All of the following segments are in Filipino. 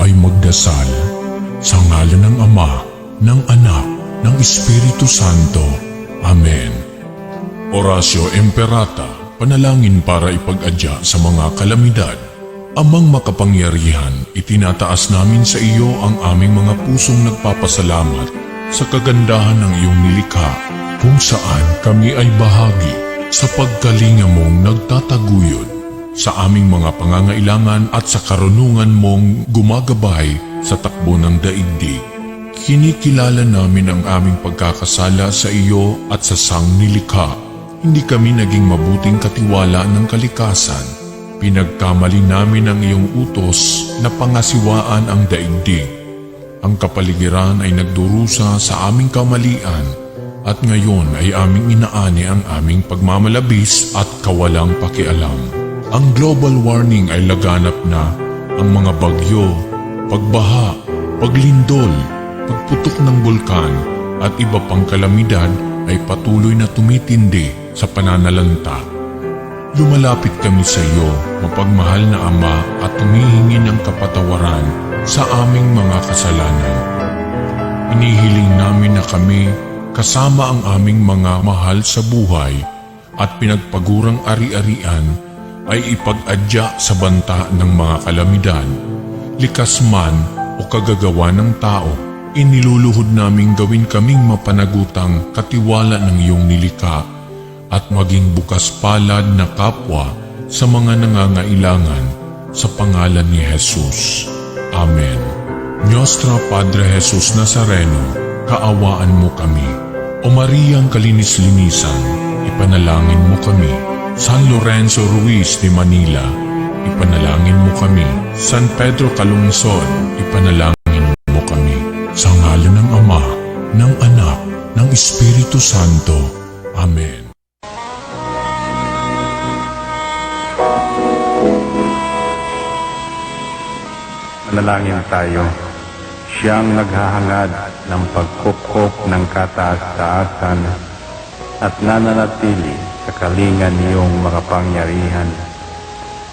ay magdasal. Sa ngalan ng Ama, ng Anak, ng Espiritu Santo. Amen. Orasyo Imperata, panalangin para ipag-adya sa mga kalamidad. Amang makapangyarihan, itinataas namin sa iyo ang aming mga pusong nagpapasalamat sa kagandahan ng iyong nilikha, kung saan kami ay bahagi sa pagkalinga mong nagtataguyod sa aming mga pangangailangan at sa karunungan mong gumagabay sa takbo ng daigdig. Kinikilala namin ang aming pagkakasala sa iyo at sa sangnilikha. Hindi kami naging mabuting katiwala ng kalikasan. Pinagkamali namin ang iyong utos na pangasiwaan ang daigdig. Ang kapaligiran ay nagdurusa sa aming kamalian at ngayon ay aming inaani ang aming pagmamalabis at kawalang pakialam. Ang global warming ay laganap na. Ang mga bagyo, pagbaha, paglindol, pagputok ng bulkan at iba pang kalamidad ay patuloy na tumitindi sa pananalanta. Lumalapit kami sa iyo, mapagmahal na Ama, at humihingi ng kapatawaran sa aming mga kasalanan. Inihiling namin na kami, kasama ang aming mga mahal sa buhay at pinagpagurang ari-arian, ay ipag-adya sa banta ng mga kalamidad. Likas man o kagagawa ng tao, iniluluhod naming gawin kaming mapanagutang katiwala ng iyong nilikha at maging bukas palad na kapwa sa mga nangangailangan sa pangalan ni Jesus. Amen. Nostra Padre Jesus Nazareno, kaawaan mo kami. O Mariang kalinis-linisan, ipanalangin mo kami. San Lorenzo Ruiz de Manila, ipanalangin mo kami. San Pedro Calungsod, ipanalangin mo kami. Sa ngalan ng Ama, ng Anak, ng Espiritu Santo. Amen. Manalangin tayo. Siyang naghahangad ng pagkupkop ng kataas-taasan at nananatili sa kalingan niyong mga pangyarihan.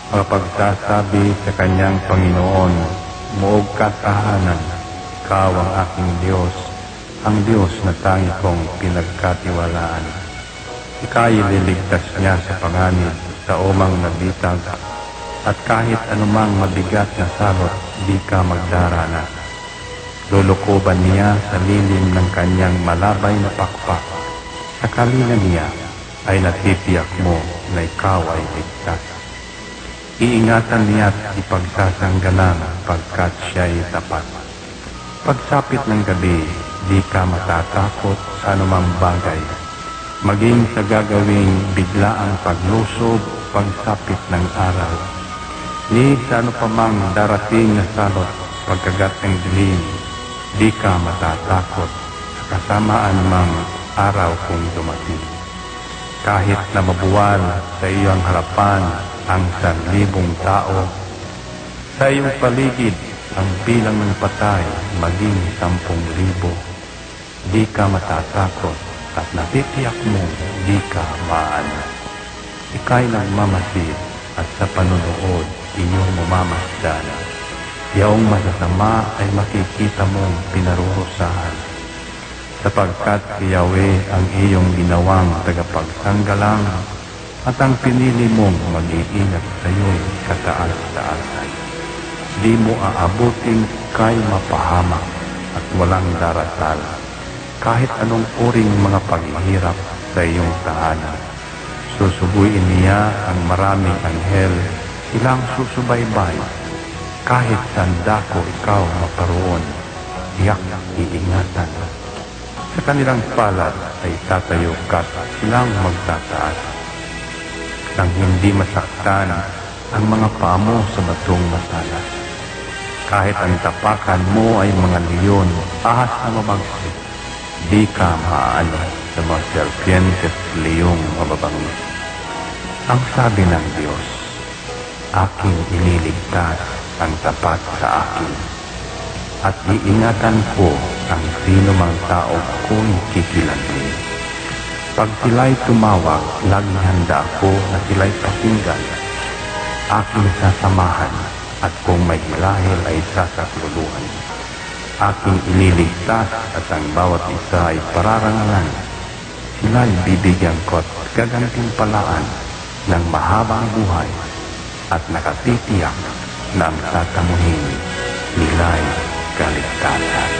Makapagsasabi sa kanyang Panginoon, muog katahanan, ikaw ang aking Diyos, ang Diyos na tangi kong pinagkatiwalaan. Ika'y liligtas niya sa panganib sa umang nabitag, at kahit anumang mabigat na salot, di ka magdaranas. Lulukuban niya sa lilim ng kanyang malabay na pakpak. Sa kalinga niya ay natitiyak mo na ikaw ay ligtas. Iingatan niya at ipagsasanggalang pagkat siya'y tapat. Pagsapit ng gabi, di ka matatakot sa anumang bagay. Maging sa gagawing biglaang paglusob, pagsapit ng araw. Ni sa ano pa mang darating na salot, pagkagat ng dilim, di ka matatakot sa kasamaan mang araw kung dumating. Kahit na mabuwal sa iyong harapan ang 1,000 tao, sa iyong paligid ang bilang ng patay maging 10,000, di ka matatakot at natitiyak mo di ka maaano. Ika'y nagmamasid at sa panunood inyong mamamasdan. Yaong masasama ay makikita mong pinarurusahan, sapagkat si Yahweh ang iyong ginawang tagapagsanggalang at ang pinili mong mag-iingat sa iyo'y kataas-taasan. Di mo aabuting kay mapahamak at walang darasal, kahit anong uring mga paghihirap sa iyong tahanan. Susubuin niya ang maraming anghel, silang susubaybay. Kahit sandako ikaw maparoon, tiyak iingatan. Sa kanilang palad ay tatayo ka, silang magtataas. Nang hindi masaktan ang mga paa mo sa batong masalas. Kahit ang tapakan mo ay mga leon, ahas na mabagsik, di ka maaano sa mga serpientes, leong mababangis. Ang sabi ng Diyos, aking iniligtas ang tapat sa akin, at iingatan ko ang sino mang tao kung kikilantin. Pag sila'y tumawag, laging handa ako na sila'y pakinggan. Aking sasamahan at kung may marahil ay sasakluluhan. Aking ililigtas at ang bawat isa ay pararangalan. Sila'y bibigyan ko at gagantimpalaan ng mahabang buhay at nakatitiyak na ang tatamuhin nila'y kaligtasan.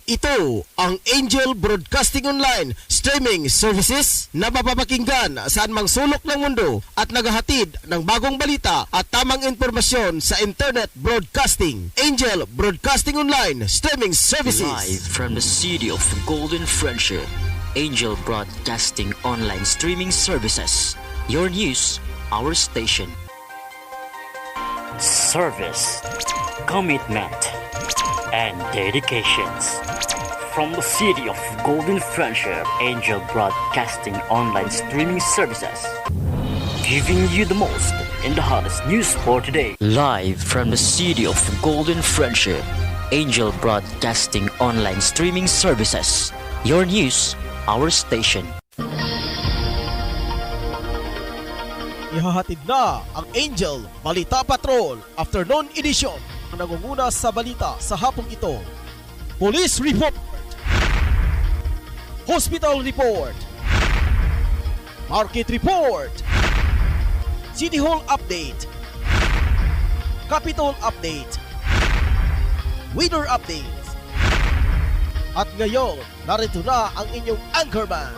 Ito ang Angel Broadcasting Online streaming services na mapapakinggan saan mang sulok ng mundo at naghahatid ng bagong balita at tamang impormasyon sa internet broadcasting. Angel Broadcasting Online streaming services. Live from the city of Golden Friendship, Angel Broadcasting Online streaming services. Your news, our station. Service, commitment, and dedications. From the city of Golden Friendship, Angel Broadcasting Online streaming services, giving you the most in the hottest news for today. Live from the city of Golden Friendship, Angel Broadcasting Online streaming services. Your news, our station. Ihahatid na ang Angel Balita Patrol Afternoon Edition ang nangunguna sa balita sa hapong ito. Police Report, Hospital Report, Market Report, City Hall Update, Capitol Update, Weather Update. At ngayon, narito na ang inyong anchorman.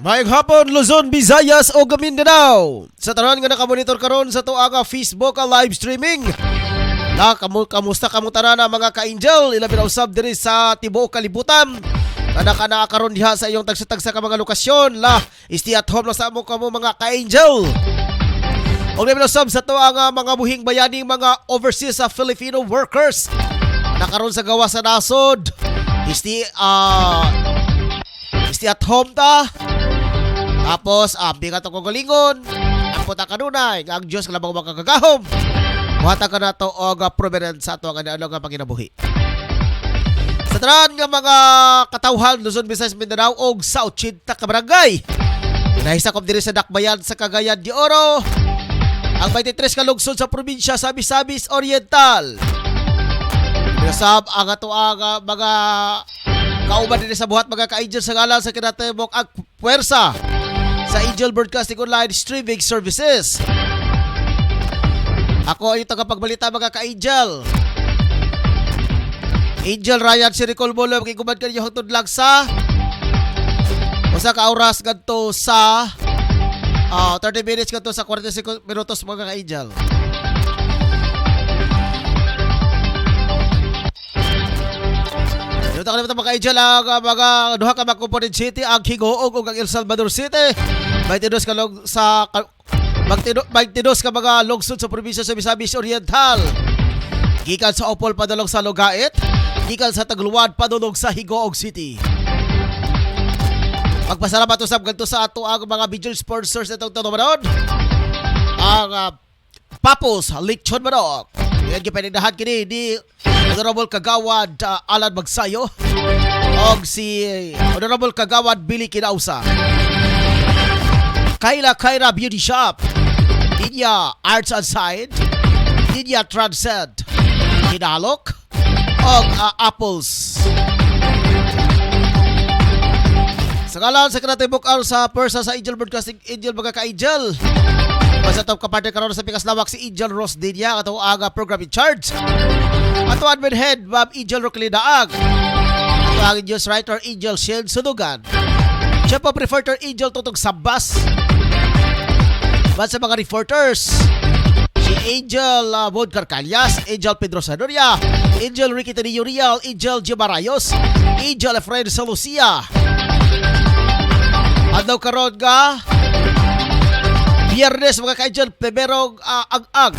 Mayong hapon, Luzon, Visayas o Mindanao. Sa tanan nga nakamonitor karon sa tuaga Facebook live streaming. Kamusta kamo tanan mga ka-angel? Ilabi na usab diri sa tibuok kalibutan. Kana karon diha sa iyong tagsa-tagsa ka mga lokasyon. Stay at home lang sa amo kamo mga ka-angel. Og ilabi na usab sa tuaga mga buhing bayaning mga overseas Filipino workers. Nakaron sa gawa sa nasod. Stay at home ta. Tapos, bigat ang kagalingon. Ang puta kanunay, ang Diyos kalabang makakagahom. Buhata ka na ito o provenance sa ito ang ano nga panginabuhi. Sa tanan nga mga katawhan, Luzon, Visayas, Mindanao o South Chinta Kabarangay. Nahisakop diri sa Dakbayan sa Cagayan de Oro. Ang 23 ka lungsod sa probinsya sa Misamis Oriental. Pinasab ang ito ang mga kauban din sa buhat mga ka-angel sa ngalan sa kinatibok ang puwersa sa Angel Broadcasting Online streaming services. Ako ay tagapagbalita mga ka-angel. Angel Ryan Siricol Molo makikubad ka niyo hangtod lang sa usa ka oras kadto sa 30 minutes kadto sa 45 minutos mga ka-angel. Dito ka naman mga ka-angel ang mga duha ka mga component city ang Higuog ug ang El Salvador City. 22 ka mga lungsod sa probinsya sa Misamis Oriental. Gikan sa Opol padulong sa Lugait, gikan sa Tagluwad padulong sa Higuog City. Magpasalamat usab kadto sa ato ang mga visual sponsors itong tutumanon. Ang Papos Lechon Manok. Yan gipanindahan kini di Honorable Kagawad Alan Magsayo og si Honorable Kagawad Billy Kinausa. Kaira Beauty Shop, Dinya Arts and Side, Dinya Transcend, Kinalok og Apples. Sa ngalan sa kanatibok sa persa sa Angel Broadcasting Angel mga ka-angel. Basta top kaparte karon sa pikas lawak si Angel Ross Dinya ato aga program in charge. Ato admin head Bob Angel Roclidaag. Ato ang news writer Angel Shield Sudugan. Siya pa reporter Angel Tutog Sabas. Ba't sa mga reporters si Angel Bodcar Calyas, Angel Pedro Sadoria, Angel Ricky Tadillo Real, Angel Gimarayos, Angel Efrain Salucia. Adlaw karon nga Biyernes mga ka-angel, pleberong ag-ag.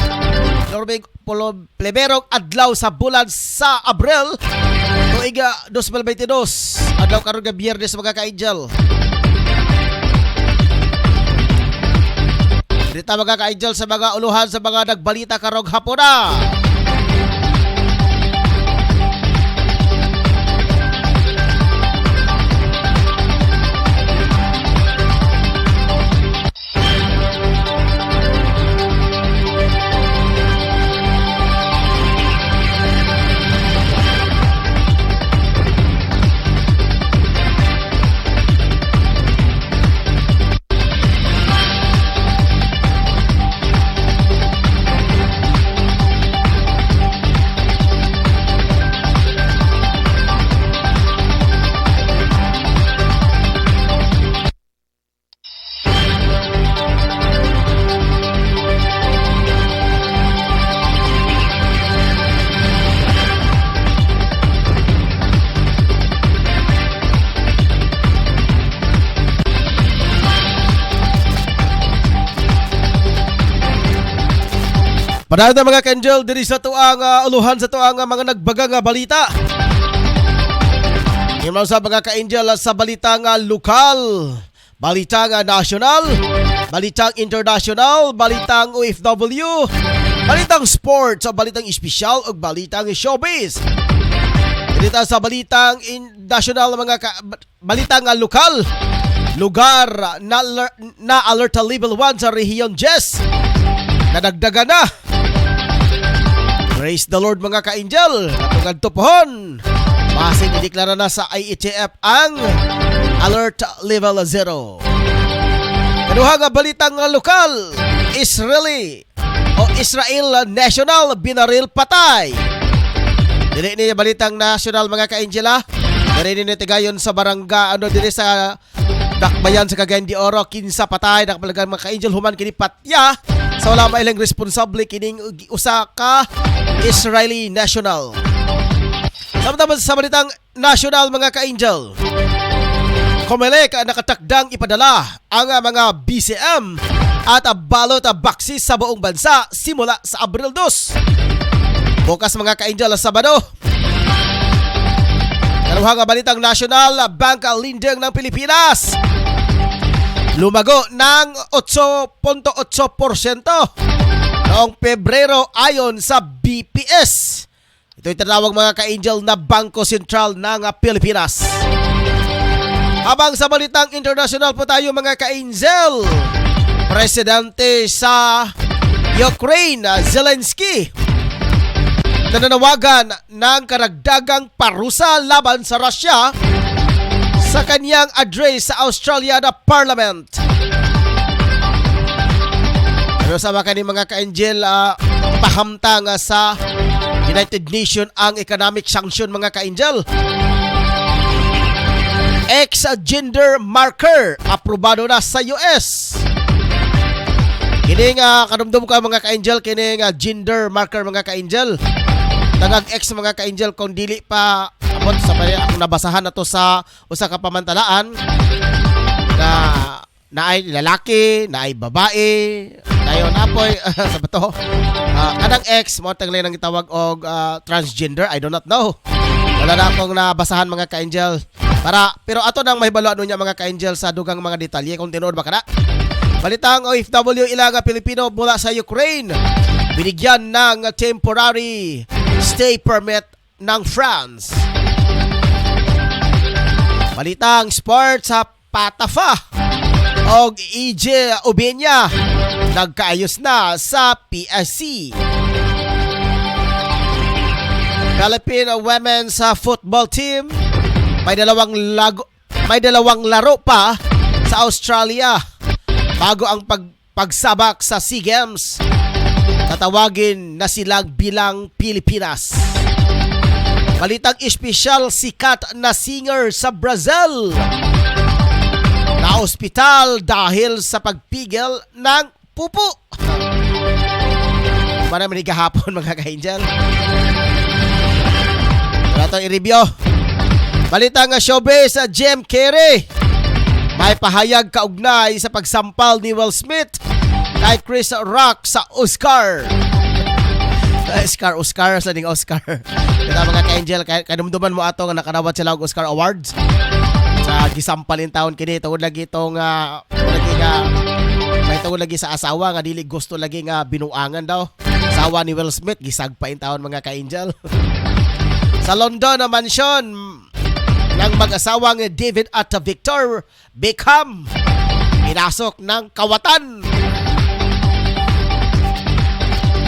Pleberong adlaw sa bulan sa Abril tuig 2022. Adlaw karon nga Biyernes mga ka-angel. Dita mga ka-angel sa mga uluhan sa mga nagbalita karong hapon na. Padahal na mga ka-angel, diri sa tuang uluhan sa tuang mga nagbaga nga balita. Yung sa mga ka-angel sa balita nga lokal, balita nga national, balitang international, balitang OFW, balitang sports, balitang espesyal o balitang showbiz. Dito sa balitang national balitang lokal, lugar na alert level 1 sa Region 10. Nadagdagan na. Praise the Lord mga ka-angel. Katungad tupohon. Masing ideklara na sa IETF ang alert level 0. Kaduha nga balitang lokal, Israel national binaril patay. Dili ni balitang national mga ka-angel ha. Dili ni tigayon sa barangay dili sa Dakbayan sa Cagayan de Oro, 15 patay nakapalagan mga ka-angel human kini patya sa wala mailang responsable kining usa ka Israeli national. Samtang sa balitang national mga ka-angel, Comelec nakatakdang ipadala ang mga BCM at balot baksis sa buong bansa simula sa Abril 2. Bukas mga ka-angel Sabado. Kaluhang balitang national, Bangka Lindeng ng Pilipinas lumago ng 8.8% noong Pebrero ayon sa BPS. Ito'y tinatawag mga ka-angel na Bangko Sentral ng Pilipinas. Habang sa balitang international po tayo mga ka-angel, Presidente sa Ukraine, Zelensky, nananawagan ng karagdagang parusa laban sa Russia sa kanyang address sa Australia na Parliament. Pero sa mga ka-angel, pahamtang sa United Nations ang economic sanction mga ka-angel. Ex-gender marker aprobado na sa US. Kining kanumdum ka mga ka-angel, kining gender marker mga ka-angel. Tagag ex mga ka-angel kung dili pa abot sa akong nabasahan na to sa usa ka pamantalaan na naay lalaki, naay babae, dayon apoy sa bato. Kanang ex mo tang lang gitawag og transgender, I do not know. Wala na akong nabasahan mga ka-angel. Pero ato nang mahibalo niya mga ka-angel sa dugang mga detalye kung tinuod ba kana. Balitang OFW ilang Pilipino mula sa Ukraine binigyan ng temporary stay permit ng France. Balitang sports sa Patafa og EJ Ubenya nagkaayos na sa PSC. Philippine women's football team may dalawang laro pa sa Australia bago ang pagsabak sa SEA Games. Tatawagin na silang bilang Pilipinas. Balitang espesyal, sikat na singer sa Brazil na ospital dahil sa pagpigil ng pupo. Marami kahapon mga ka-angel. Wala itong i-review. Balitang showbiz sa Jim Carrey may pahayag kaugnay sa pagsampal ni Will Smith kay Chris Rock sa Oscar. Oscar sa ding Oscar. Kaya mga ka-angel, kanumduman mo ato nga nakanawat sila og Oscar Awards. Sa gisampalin taon kini tungod lagi itong may tungod lagi sa asawa nga dili gusto lagi nga binuangan daw. Asawa ni Will Smith gisagpain taon mga ka-angel. Sa London na mansyon ng mag-asawang David at Victor Beckham pinasok ng kawatan.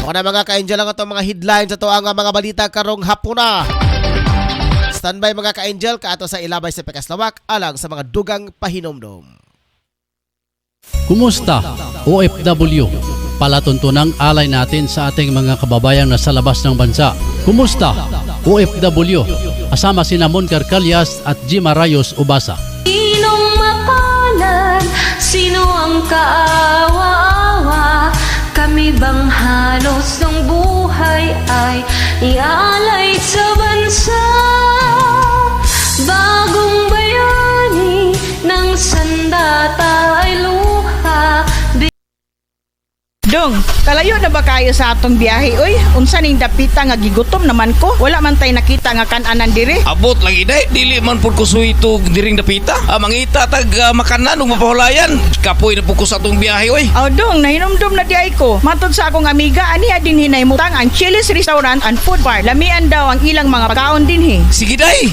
Ako na mga ka-angel ang itong mga headlines ito ang mga balita karong hapuna. Standby mga ka-angel kaato sa ilabay sa Pekaslawak alang sa mga dugang pahinomdom. Kumusta OFW? Palatuntunang alay natin sa ating mga kababayang nasa labas ng bansa. Kumusta OFW? Asama sina Mon Carcalias at Jima Rayos Ubasa. Sinong mapalad? Sino ang kaawa-awa? Kami bang halos ng buhay ay ialay sa bansa? Bagong bayani ng sandata ay luha. Dong, kalayo na ba kayo sa atong biyahe? Uy, unsa ning dapita nga gigutom naman ko? Wala man tay nakita nga kananan dire. Abot lagi day, dili man pud ko suito diring dapita. Mangita tag makanan ug mapahulayan. Kapoy na pud ko sa atong biyahe oy. Aw dong, nahinomdom na di ay ko. Matod sa akong amiga, aniya din hinaymutang ang Chili's Restaurant and Food Bar. Lamian daw ang ilang mga pagkaon dinhi. Sige day.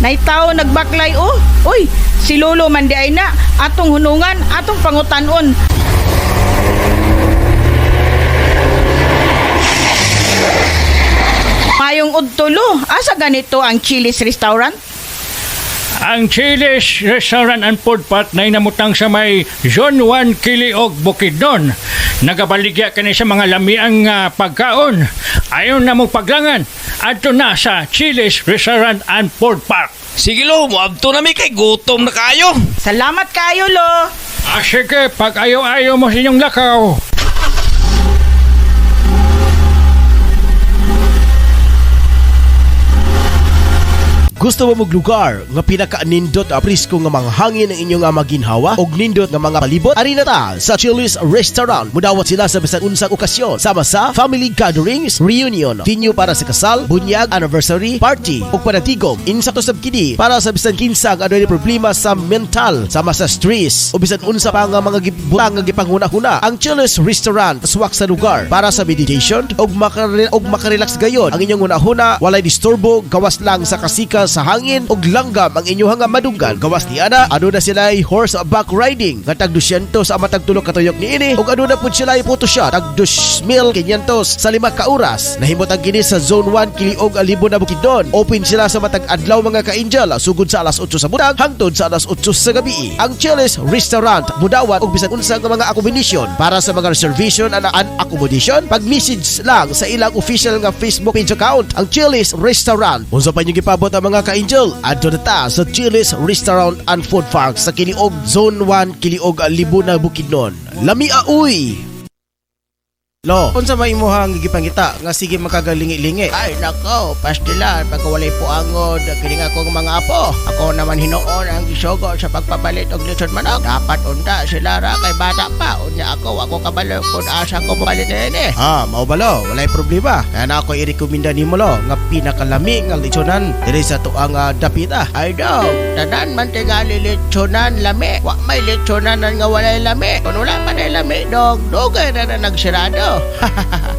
Naitaw nagbaklay oh. Uy, si Lolo man di ay na atong hunungan, atong pangutan-on. Mayong udtulo, asa ganito ang Chili's Restaurant? Ang Chili's Restaurant and Food Park na inamutang sa may Zone 1 Kiliog, Bukidnon. Nagabaligya ka sa mga lamiang pagkaon. Ayaw na mong paglangan. Adto na sa Chili's Restaurant and Food Park. Sige lo, moabto na mi kay gutom na kayo. Salamat kayo, Lo. Sige, pag ayaw-ayaw mo sa inyong lakaw. Gusto mo maglugar nga pinaka-nindot a prisko nga manghangin ang inyong maginhawa og nindot nga mga palibot? Ari na ta sa Chili's Restaurant. Mudawat sila sa bisan unsang okasyon sama sa family gatherings, reunion, venue para sa kasal, bunyag, anniversary, party ug panatigom. Insakto sab kini para sa bisan kinsa nga adunay problema sa mental sama sa stress o bisan unsa pa nga mga gibutang nga gipanghuna-huna. Ang Chili's Restaurant swak sa lugar para sa meditation ug makarelax gayon. Ang inyong hunahuna walay disturbo, gawas lang sa kasika sa hangin ug langgam ang inyong madunggan. Gawas ni ana, aduna sila horseback riding nga tag 200 sa matag tulo ka tuyok niini ug aduna pud sila photoshoot tag 2,500 sa 5 ka oras. Nahimutang kini sa Zone 1 Kiliog, Alibo na Bukidnon. Open sila sa matag adlaw mga ka-angel sugod sa alas 8 sa buntag hangtod sa alas 8 sa gabi. Ang Chili's Restaurant mudawat og bisan unsa nga mga accommodation. Para sa mga reservation and accommodation, pag-message lang sa ilang official nga Facebook page account, ang Chili's Restaurant. Unsa pa niyo gipabot ang mga ka-angel? Adto na ta sa Chili's Restaurant and Food Park sa Kiliog, Zone 1 Kiliog, Alibo na Bukidnon. Lamia uy! Lo, unsa may imuhang gigipangita nga sige makagalingi-lingi? Ay nako, pastilan pagkawalay po angod kining akong mga apo. Ako naman hinuon ang gisugo sa pagpapalit og lechon manok. Dapat unta sila ra kay bata pa. Unya ako kabalo kun asa ko palit ini. Mao ba lo? Walay problema. Kaya na ako irekomenda nimo lo nga pinakalami nga lechonan diri sa tuang dapita. Ay daw, tanan man tingali lechonan lami. Wa may lechonan nga walay lami. Kun wala pa nay lami dog, dugay na nagsirado.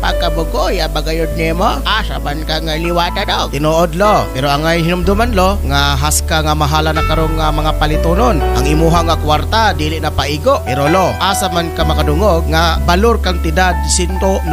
Pagkabugoy bagayod nimo asa man ka nga liwata dog tinuod lo pero angay hinumduman lo nga haska nga mahala na karong mga palitonon ang imuha nga kwarta dili na paigo pero lo asa man ka makadungog nga balor kantidad 195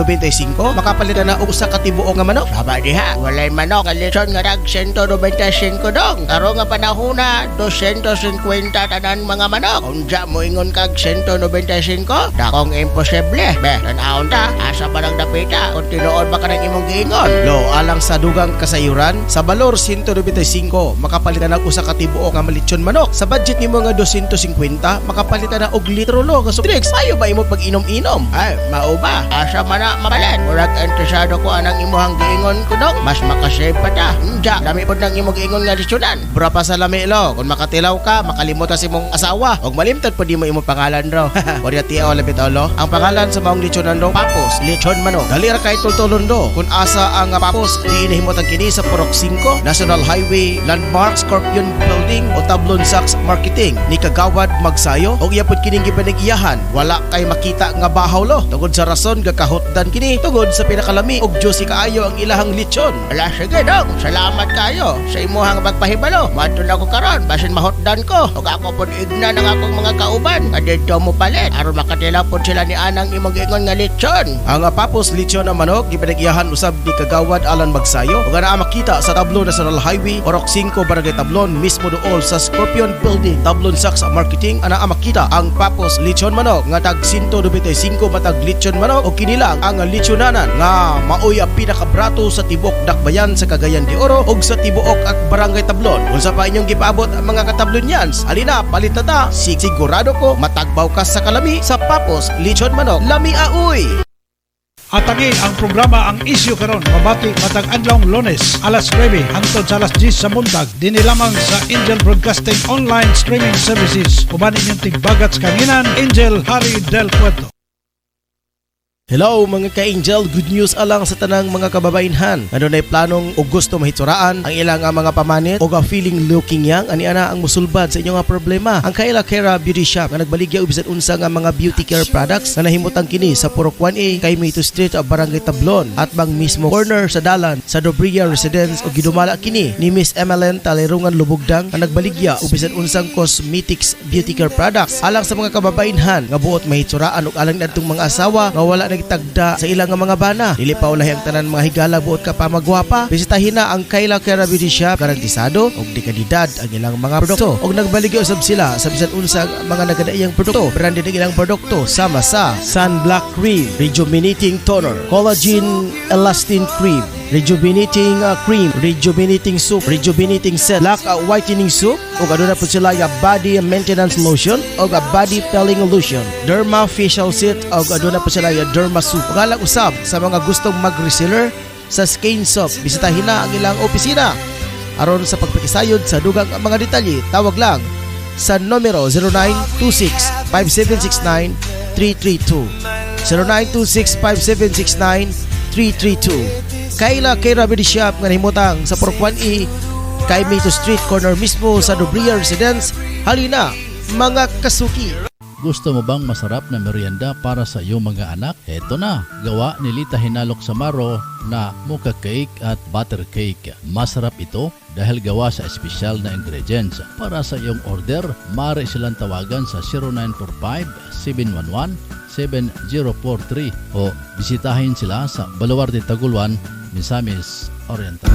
makapalitan na og usa ka tibuok nga manok saba diha walay manok nga lechon nga dag 195 dong karong nga panahona 250 tanan mga manok unja mo ingon kag 195 dakong imposible be tan-aon ta Asa ba nang dapita? Kung tinuod ba ka ng imong giingon? Lo, alang sa dugang kasayuran, sa balor 195, makapalitan ng usa ka tibuok nga malitsyon manok. Sa budget nimo nga 250, makapalitan na og litro lo nga soft drinks. Mayo ba imo pag-inom-inom? Ay, mao ba? Asa man na mabalan? Murag interesado ko anang imuhang giingon ko dong. Mas makasave pa ta. Diya, dami pod nang imong giingon nga litsyonan. Bura pa sa lami lo. Kung makatilaw ka, makalimutan si mong asawa. Og malimtad po di mo imong pangalan raw. Wala tiyaw labit lo. Ang pangalan sa maong litsyonan do, Papos, litsyon manok. Dali ra kay tultulon do. Kung asa ang Papos, di inahimotang kini sa Purok 5, National Highway, Landmark, Scorpion Building o Tablon Sachs Marketing ni Kagawad Magsayo. Og iya pod kining gipanag-iyahan. Wala kay makita nga bahaw lo. Tungod sa rason gakahotdan kini tungod sa pinakalami og juicy kaayo ang ilahang litsyon. Ala sige dong. Salamat kayo sa imuhang pagpahibalo. Madto na ko karon basin mahotdan ko. Og ako pod igna ng akong mga kauban. Kadto mo palit aron makatila pod sila ni anang imong giingon nga litsyon. Ang Papos litsyon na manok gipanag-iyahan usab ni Kagawad Alan Magsayo. Og ana makita sa Tablon National Highway, Purok 5, Barangay Tablon, mismo dool sa Scorpion Building, Tablon Sachs Marketing. Ana makita ang Papos litsyon manok nga tag 195 matag litsyon manok og kinilang ang litsyonanan nga maoy ang pinakabrato sa tibok Dakbayan sa Cagayan de Oro og sa tibuok at Barangay Tablon. Unsa pa inyong gipaabot ang mga katablonyans? Alina, palit na ta. Sigurado ko matagbaw ka sa kalami sa Papos litsyon manok. Lami aoy. Atagi ang programa ang isyu karon mabati matag adlong Lunes alas 9 hangtod sa alas 10 sa buntag dinhi lamang sa Angel Broadcasting Online Streaming Services. Uban inyong tigbagat sa kanginan Angel Harry Del Puerto. Hello mga ka-angel, good news alang sa tanang mga kababainhan. Ano na'y planong o gusto mahitsuraan ang ilang mga pamanit o feeling looking young, ani ana ang musulbad sa inyong mga problema. Ang Kayla Kera Beauty Shop na nagbaligya ubisan unsa nga mga beauty care products na nahimutang kini sa Purok 1A, kay Mayto Street of Barangay Tablon at bang mismo corner sa dalan sa Dobria Residence o gidumala kini ni Miss Emeline Talerungan Lubugdang na nagbaligya ubisan unsang cosmetics beauty care products alang sa mga kababainhan nga buot mahitsuraan ug alang nadtong mga asawa nga wala nagtagda sa ilang mga bana. Dili pa ulahi ang tanan mga higala buot ka pa magwapa. Bisitahin na ang Kayla Kera Beauty Shop, garantisado og dekalidad ang ilang mga produkto. Og nagbaligya usab sila sa bisan unsang mga nagadaiyang produkto. Branded ang ilang produkto sama sa Sun Black Cream, Rejuvenating Toner, Collagen Elastin Cream, Rejuvenating Cream, Rejuvenating Soup, Rejuvenating Set, Black Whitening Soup, ug aduna po sila yung Body Maintenance Lotion ug Body Pelling Lotion, Derma Facial Set ug aduna po sila yung Derma Soup. Ug alang usab sa mga gustong mag-reseller sa Skin Soap, bisitahin na ang ilang opisina. Aron sa pagpakisayod sa dugang mga detalye, tawag lang sa numero 0926-5769-332 0926-5769-332. Kayla Kera Beauty Shop nga nahimutang sa Purok 1E, kay Mayto Street corner mismo sa Dobria Residence. Halina mga kasuki. Gusto mo bang masarap na merienda para sa iyong mga anak? Eto na, gawa ni Lita Hinalok Samaro na mocha cake at butter cake. Masarap ito dahil gawa sa espesyal na ingredients. Para sa iyong order, maaari silang tawagan sa 0945-711-7043 o bisitahin sila sa Baluarte Taguluan, Misamis Oriental.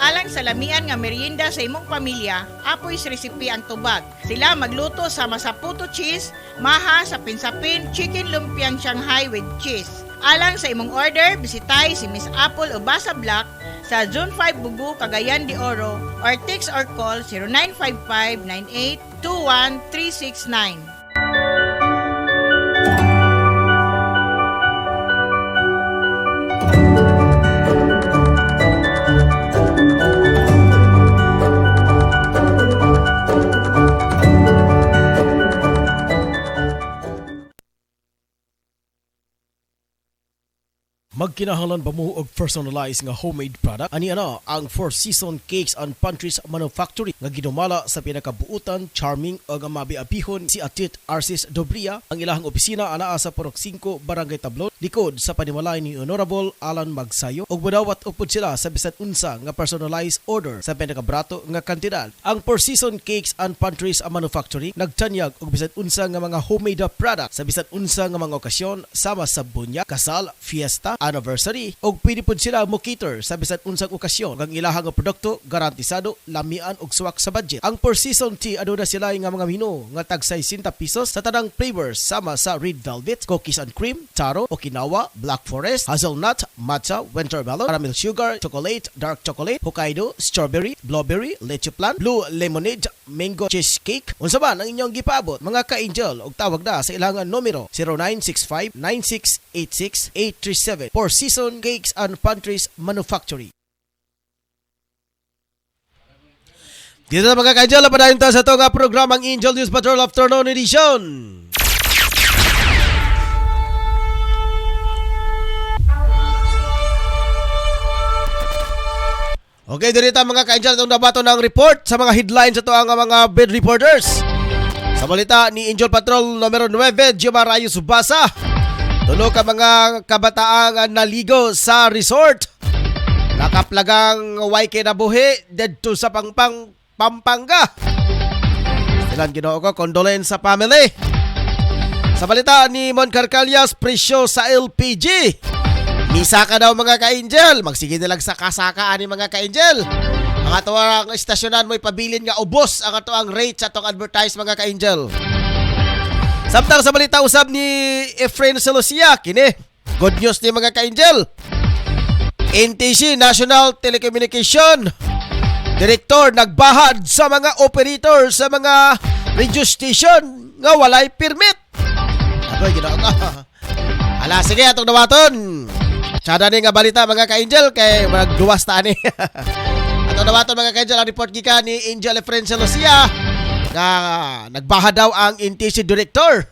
Alang sa lamian nga merienda sa imong pamilya, apoy sa resipi ang tubag. Sila magluto sama sa puto cheese, maha sa pinsapin, chicken lumpiang Shanghai with cheese. Alang sa imong order, bisitay si Miss Apple Ubasa Black sa Zone 5 Bugu, Cagayan de Oro or text or call 0955-9821-369. Magkinahanglan ba mo og personalized nga homemade product? Ani ana ang Four Season Cakes and Pantries Manufactory nga ginumala sa pinakabuutan, charming ug mabiabihon si Atit Arcis Dobria. Ang ilahang opisina anaa sa Purok 5, Barangay Tablon, likod sa panimalay ni Honorable Alan Magsayo. Og budawat upod sila sa bisan unsa nga personalized order sa pinakabrato nga kantidad. Ang Four Season Cakes and Pantries Manufactory nagtanyag og bisan unsa nga mga homemade product sa bisan unsa nga mga okasyon sama sa bunya, kasal, fiesta, anniversary ug pwede pud sila mo cater sa bisan unsang okasyon ang ilahang nga produkto garantisado lamian ug suwak sa budget. Ang Four Season Tea aduna sila nga mga menu nga tag 60 pesos sa tanang flavors sama sa red velvet, cookies and cream, taro, Okinawa, black forest, hazelnut, matcha, wintermelon, caramel sugar, chocolate, dark chocolate, Hokkaido, strawberry, blueberry, leche plan, blue lemonade, mango cheesecake. Unsa man ang inyong gipaabot mga ka-angel og tawag na sa ilangan numero 0965-9686-837 for Season Cakes and Pantries Manufacturing. Dito na mga ka-angel, napadayon ta sa ito nga programang Angel News Patrol Afternoon Edition. Okay, dito mga ka-angel, itong nabato ng report sa mga headlines ito ang mga bed reporters. Sa balita ni Angel Patrol numero 9, Jima Rayos Ubasa. Tulo ka mga kabataang naligo sa resort. Nakaplagang way kinabuhi dito sa Pampanga. Silang Ginoo ko, condolence sa family. Sa balita ni Mon Carcalias, presyo sa LPG. Misa ka daw mga ka-angel. Magsige na lang sa kasakaan ni mga ka-angel. Ang ato ang istasyonan mo ipabilin nga ubos ang ato ang rate sa atong advertise mga ka-angel. Samtang sa balita usab ni Efrain Celosia, kini good news ni mga ka-angel. NTC National Telecommunication Director nagbahad sa mga operator sa mga radio station nga walay permit. Ako'y ginawa ka. Ala, sige atong dawaton. Tsada ni nga balita mga ka-angel kay magduwas ta ni. Ato nawaton mga ka-angel ang report gikan ni Angel Efren Celosia nga nagbaha daw ang NTC Director.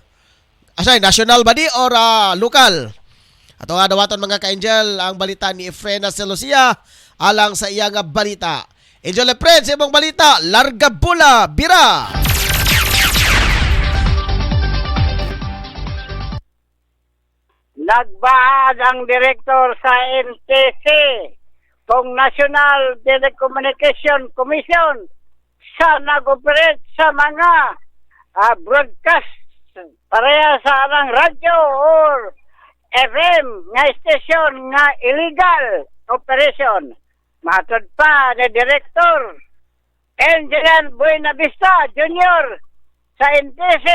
Asay, national ba di or local? Ato nga nawaton mga ka-angel ang balita ni Efren Celosia alang sa iya nga balita. Angel Efren, sa imong balita, larga bula, bira! Nagbahad ang direktor sa NTC kung National Telecommunication Commission sa nag-operate sa mga broadcast pareha sa anang radyo or FM nga station nga illegal operation. Matod pa ni Director Engineer Buenavista Jr. sa NTC,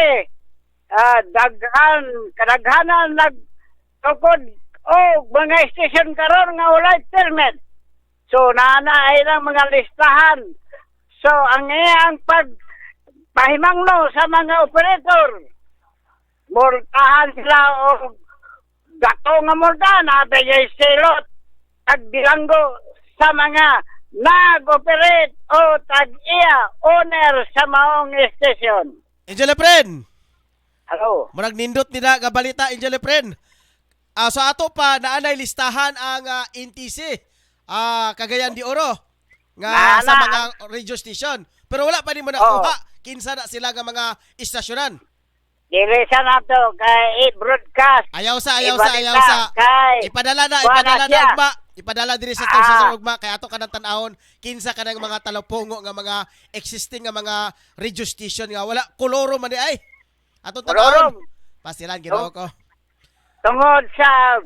kadaghanan nagtukod o mga station karon nga walay permit. So naanaay lang mga listahan. So ang iyang pagpahimangno sa mga operator, multahan sila o gato nga multahan, abay silot tagbilanggo sa mga nag-operate o tag-iya owner sa maong station. Angel Efren! Hello? Murag nindot nila nga balita, Angel Efren. So ato pa naanay listahan ang NTC, Cagayan de Oro nga sa mga radio station. Pero wala pa ni mo nakuha kinsa na sila nga mga istasyonan. Dili sa nato kay broadcast. Ayaw sa. Ipadala na ugma. Ipadala diri sa ugma kay ato kanang tan-awon kinsa kanang mga talapongo nga mga existing nga mga radio station nga wala koloro man di ay. Ato tan-awon. Pasilan Ginoo ko. Tungod sa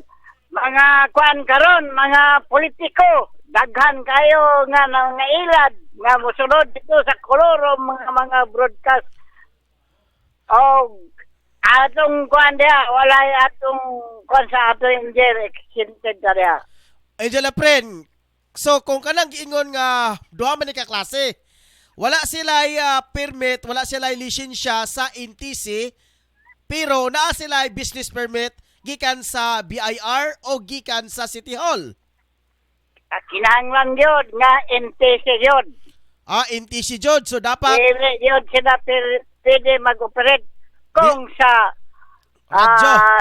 mga kuan karon, mga politiko, daghan kayo nga ilad nga mosunod dito sa koloro mga broadcast. O atong kuan dia wala atong kuan sa atong extended area. Angel Efren, so kung kanang giingon nga duha man ni ka klase, wala sila permit, wala sila lisensya sa NTC, pero naa sila business permit gikan sa BIR o gikan sa City Hall. Kinahanglan yun nga NTC yun. NTC yun. So dapat yun sila pwede mag-operate kung sa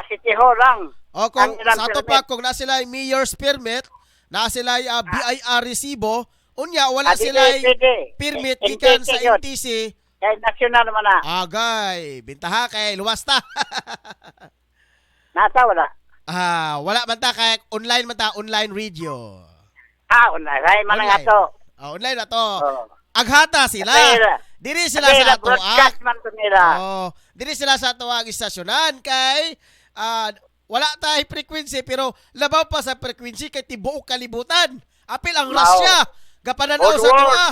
City Hall lang. O kung sa ato pa, kung na sila mayor's permit, na sila BIR resibo, unya wala sila permit gikan sa NTC. Kay national naman na. Agay, bintaha kay luwas ta. Nata wala. Wala man ta kay online man ta, online radio. Online. Ay man nga to. Online na to. Aghata sila. Diri sila sa ato. Broadcast man to nila. Diri sila sa ato ang istasyonan kay wala tayo frequency pero labaw pa sa frequency kay tibuok kalibutan. Apil ang Wow. Russia. Gapananaw sa tuwa.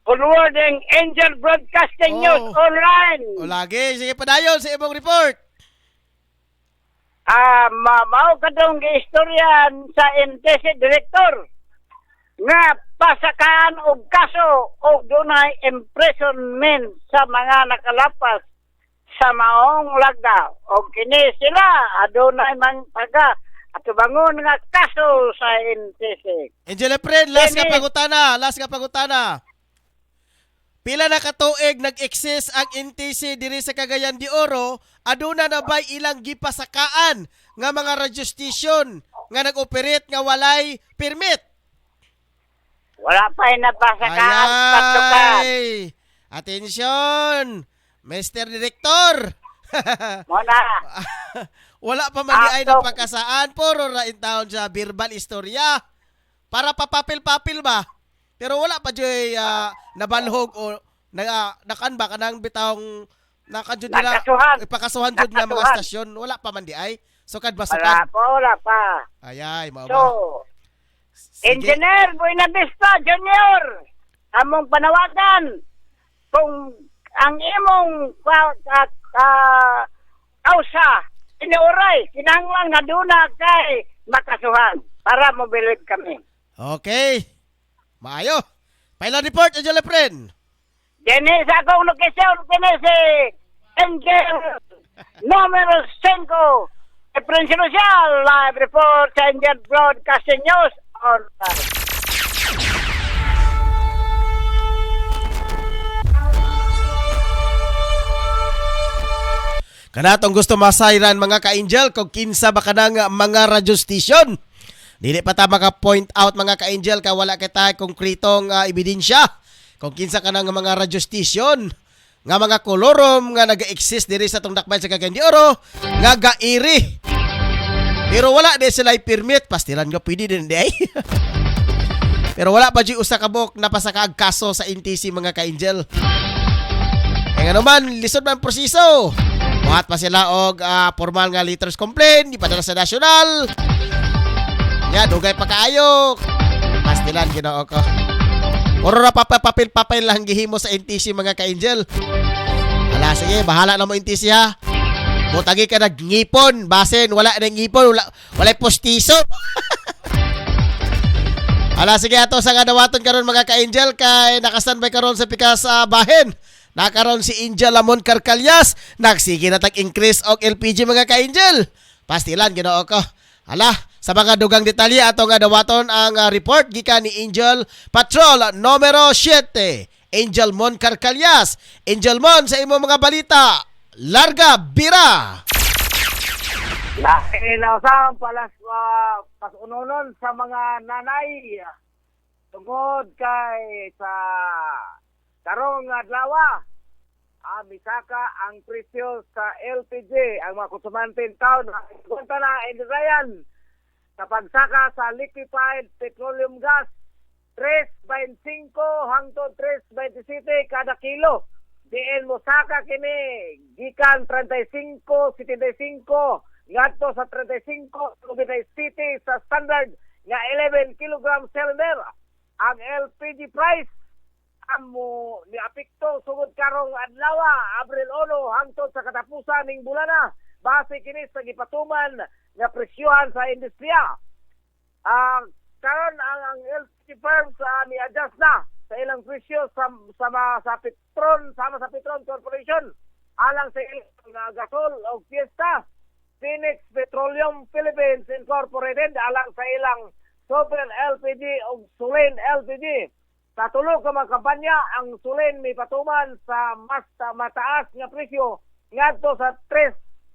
Onwarding Angel Broadcasting News Online. O lagi, sige padayon sa imong report. Mao kadong giistoryan sa NTC Director nga pasakaan og kaso og dunay imprisonment sa mga nakalapas sa maong lagda og kini sila adunay man taga atubangon nga kaso sa NTC. Angel friend, last Kini- ka pangutana. Pila na katuig nag-exist ang NTC diri sa Cagayan de Oro, aduna na bay ilang gipasakaan nga mga radio station nga nag-operate nga walay permit. Wala pa napasakaan patukan. Ay! Atensyon! Mr. Director! Muna. Wala pa man di ay Ato. napakasaan. Puro ra in town sa verbal istorya. Para papapil-papil ba? Pero wala pa dyan nabalhog o nakan ba kanang bitawng nakadjud nila Nakasuhan. ipakasuhan jud nga mga Nakasuhan. stasyon. Wala pa man di ay. Sukad ba Wala sukad? wala pa. Ay, mao ba? So, Engineer Buena Vista Junior, among panawagan kung ang imong kausa iniuray, kinahanglan nga duna kay makasuhan para mobilid kami. Okay. Maayo. Pilot report, Angel friend. Dini sa akong lokasyon, kini si Angel numero 5, Presidencial live report sa Angel Broadcasting News Online. Kanatong gusto masayran mga ka-angel kung kinsa ba kanang mga radio station. Dili pa ta maka-point out mga ka-angel kay wala kita konkretong ebidensya kung kinsa kanang mga radio station nga mga kolorom nga naga-exist diri sa tong dakbayan sa Cagayan de Oro nga gairi. Pero wala di sila permit, pastilan nga pwede din di ay. Pero wala pa di usa ka bok napasakaag kaso sa NTC mga ka-angel. Kaya nga naman, lisod man proseso. Buhat pa sila og formal nga letters complaint, ipadala sa national. Nya, dugay pa kaayo. Pastilan, ginoo ko. Puro na papil-papil lang gihimo sa NTC mga ka-angel. Hala, sige, bahala na mo NTC ha. Butagi ka nag-ngipon, basin, wala na ngipon, wala postiso. Hala, sige, ato sa kadawaton karon mga ka-angel kay nakastanbay karon sa pikas bahin. Nakaroon si Angel Lamon Carcalias. Nagsige na tag-increase og LPG mga ka-angel. Pastilan, ginoo ko. Hala, sa mga dugang detalye ato nga dawaton ang report gikan ni Angel Patrol numero 7. Angel Mon Carcalias. Angel Mon sa imo mga balita. Larga Bira. Inausang pasununon sa mga nanay tungod kay sa karong adlaw misaka ang presyo sa LPG ang mga konsumantin taon kunta na Ryan sa pagsaka sa liquefied petroleum gas 3.25 hangtod 3.27 kada kilo. Diin mo saka kini gikan 35.75 ngadto sa 35 City sa standard nga 11 kilogram cylinder. Ang LPG price amo ni apekto sugod karong adlaw Abril 1 hangtod sa katapusan ning bulana base kini sa gipatuman nga presyohan sa industriya. Karon ang LPG firms ni adjust na sa ilang presyo sama sa Petron Corporation alang sa ilang gasol o Fiesta. Phoenix Petroleum Philippines Incorporated alang sa ilang Super LPG o Sulen LPG. Sa tulo ka mga kampanya, ang Sulen may patuman sa mas mataas nga presyo ngadto sa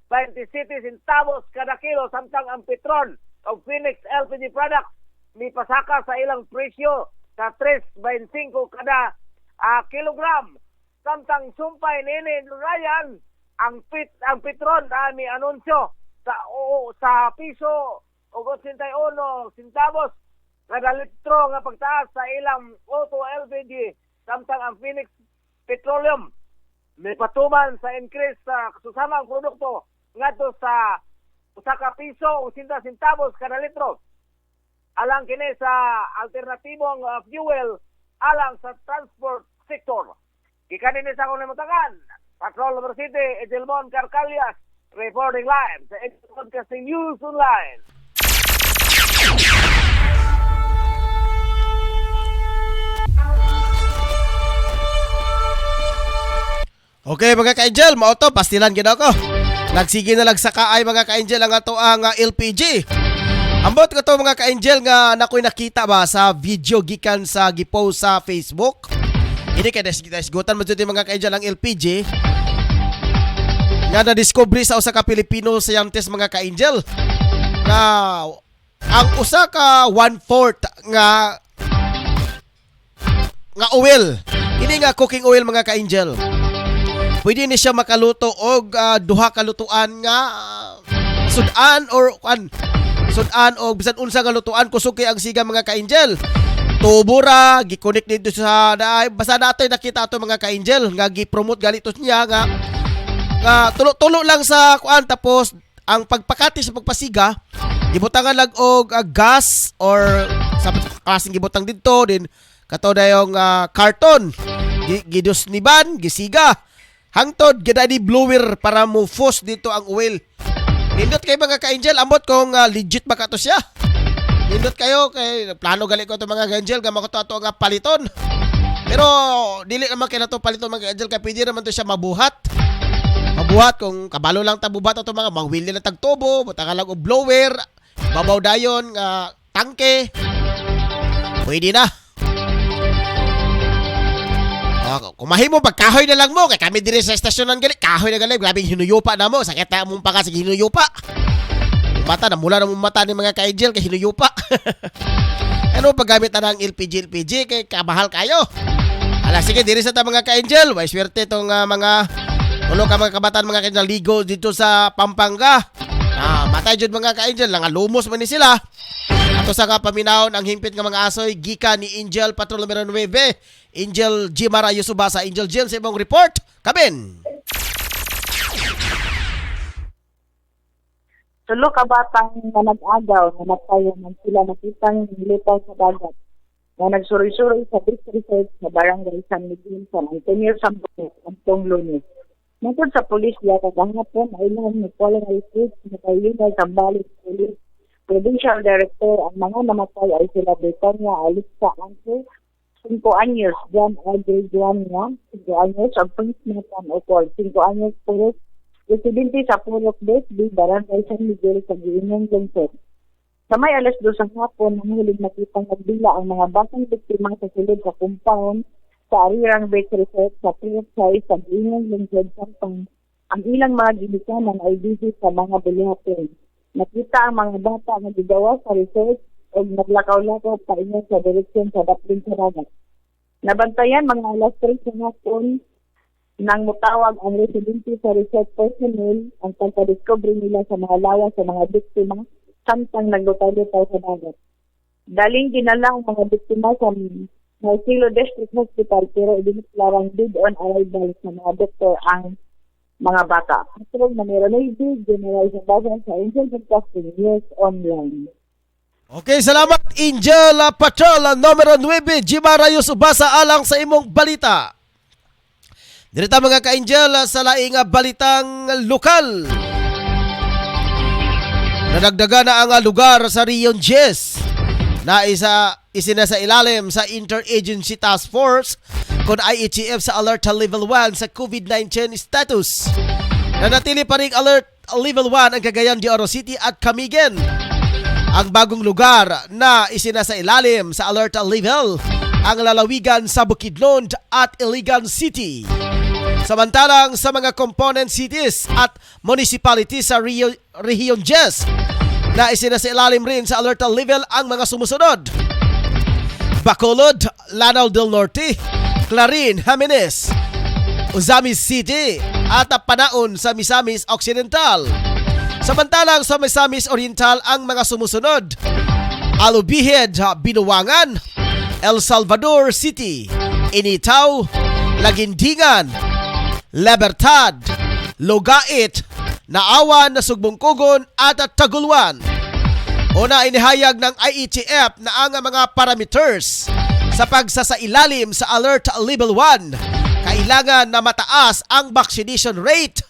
3.27 centavos kada kilo samtang ang Petron o Phoenix LPG product may pasaka sa ilang presyo sa 3.25 kada kilogram. Samtang sumpay nini Ryan ang Petron may anunsyo sa piso o 81 centavos kada litro nga pagtaas sa ilang auto LPG samtang ang Phoenix Petroleum may patuman sa increase sa susamang produkto ngadto sa usa ka piso o 60 centavos kada litro. Alang kini sa alternatibong fuel alang sa transport sector. Gikan ini sa akong limutangan. Patrol Number City, Edelmon Carcalias, reporting live sa Angel Broadcasting News Online. Okay mga ka-angel, mao to pastilan gid ako. Nagsige na lang sa kaay mga ka-angel ang ato ang LPG. Ambot ko to mga ka-angel nga nakoy nakita ba sa video gikan sa gipost sa Facebook. Ini kay desgutan mo jud mga ka-angel ang LPG. Nga na-discovery sa usa ka Pilipino scientist mga ka-angel. Nga ang usa ka 1/4 nga oil. Ini nga cooking oil mga ka-angel. Pwede ni siya makaluto og duha ka lutuan nga sudan or sudan o bisan unsa nga lutuan kusog kay ang siga mga ka-angel. Tubura gi-connect dito sa basta nato nakita ato mga ka-angel nga gi-promote ganito niya nga tulo lang sa kuan tapos ang pagpakati sa pagpasiga gibutangan lang og gas or sa kasing gibutang dito din kato dayong karton gidusniban gisiga hangtod gida di blower para mo fuse dito ang oil. Nindot kay mga ka-angel ambot kung legit ba kato siya. Nindot kayo kay plano gali ko to mga ka-angel nga makuto ato nga paliton. Pero dili naman kay nato paliton mga ka-angel kay pwede naman to siya mabuhat. Mabuhat kung kabalo lang tabubat ato mga mangwili na tagtubo, butangan lang og blower, babaw dayon nga tangke. Pwede na. Kung mahimo pagkahoy na lang mo kay kami dire sa estasyonan gali kahoy na gali grabe hinuyupa na mo sakit na mong paka sa hinuyupa mata na mula na mong mata ni mga ka-angel kay hinuyupa. Ano paggamit na ng LPG kay kamahal kayo. Ala sige dire sa ta mga ka-angel way swerte tong mga ulo ka mga kabataan mga ka-angel ligo dito sa Pampanga. Matay jud mga ka-angel lang lumos man ni sila. Ato sa kapaminahon ang himpit nga mga asoy gikan ni Angel Patrol Numero 9, Angel G. Marayo Subasa, Angel Jill sa ibang report. Kabin! Tulo ka batang nga nag-agaw na nagtayo man sila nakitang litaw sa dagat na nagsuri-suri sa district sa barangay San Miguel San Antonio Sambuco ang Lunes. Matod sa pulis yata kahapon ay lang ni Colonel Fritz na kailingay sa Balik Police Provincial Director. Ang mga namatay ay sila Britannia Alixa Anse, 5 anyos, John Audrey Juana, 5 anyos, ang Prince Nathan Ocor, 5 anyos, Purok, residente sa Purok Desby, Barangay San Miguel sa Giinong Lungsod. Sa may alas 2 ng hapon, nahuling nakitang nagbila ang mga batang biktima sa silid sa compound sa Arirang Beach Resort sa Purok Size sa Giinong Lungsod, Sampang. Ang ilang mga ginikanan ay busy sa mga bulihapin. Nakita ang mga bata na gigawa sa resort o naglakaw-lakaw pa inyo sa direksyon sa Daplin Saragat. Nabantayan mga alas 3 ng hapon nang mutawag ang residente sa resort personnel ang pagka-discovery nila sa mga lawas sa mga biktima samtang naglutaw-lutaw sa dagat. Daling dinala ang mga biktima sa Marcelo District Hospital pero idineklarang dead on arrival sa mga doktor ang mga bata. Patrol Numero 9, General Sabasan sa Angel Broadcasting News Online. Okay, salamat Angel Patrol Numero 9, Jima Rayos Ubasa alang sa imong balita. Dirita mga ka-angel sa laing balitang lokal. Nadagdaga na ang lugar sa Rion Jess na isina sa ilalim sa Interagency Task Force kung IHF sa Alert Level 1 sa COVID-19 status. Nanatili pa rin Alert Level 1 ang Cagayan de Oro City at Camigen. Ang bagong lugar na isina sa ilalim sa Alert Level ang lalawigan sa Bukidnon at Iligan City. Samantalang sa mga component cities at municipalities sa Region Jess na isina sa ilalim rin sa Alert Level ang mga sumusunod: Bacolod, Lanao del Norte, Clarin, Jimenez, Ozamis City at Panaon sa Misamis Occidental. Samantalang sa Misamis Oriental ang mga sumusunod: Alubihed, Binuwangan, El Salvador City, Initaw, Lagindingan, Libertad, Logait, Naawan, Sugbong-Kugon at Taguluan. Una inihayag ng IETF na ang mga parameters sa pagsasailalim sa Alert Level 1. Kailangan na mataas ang vaccination rate,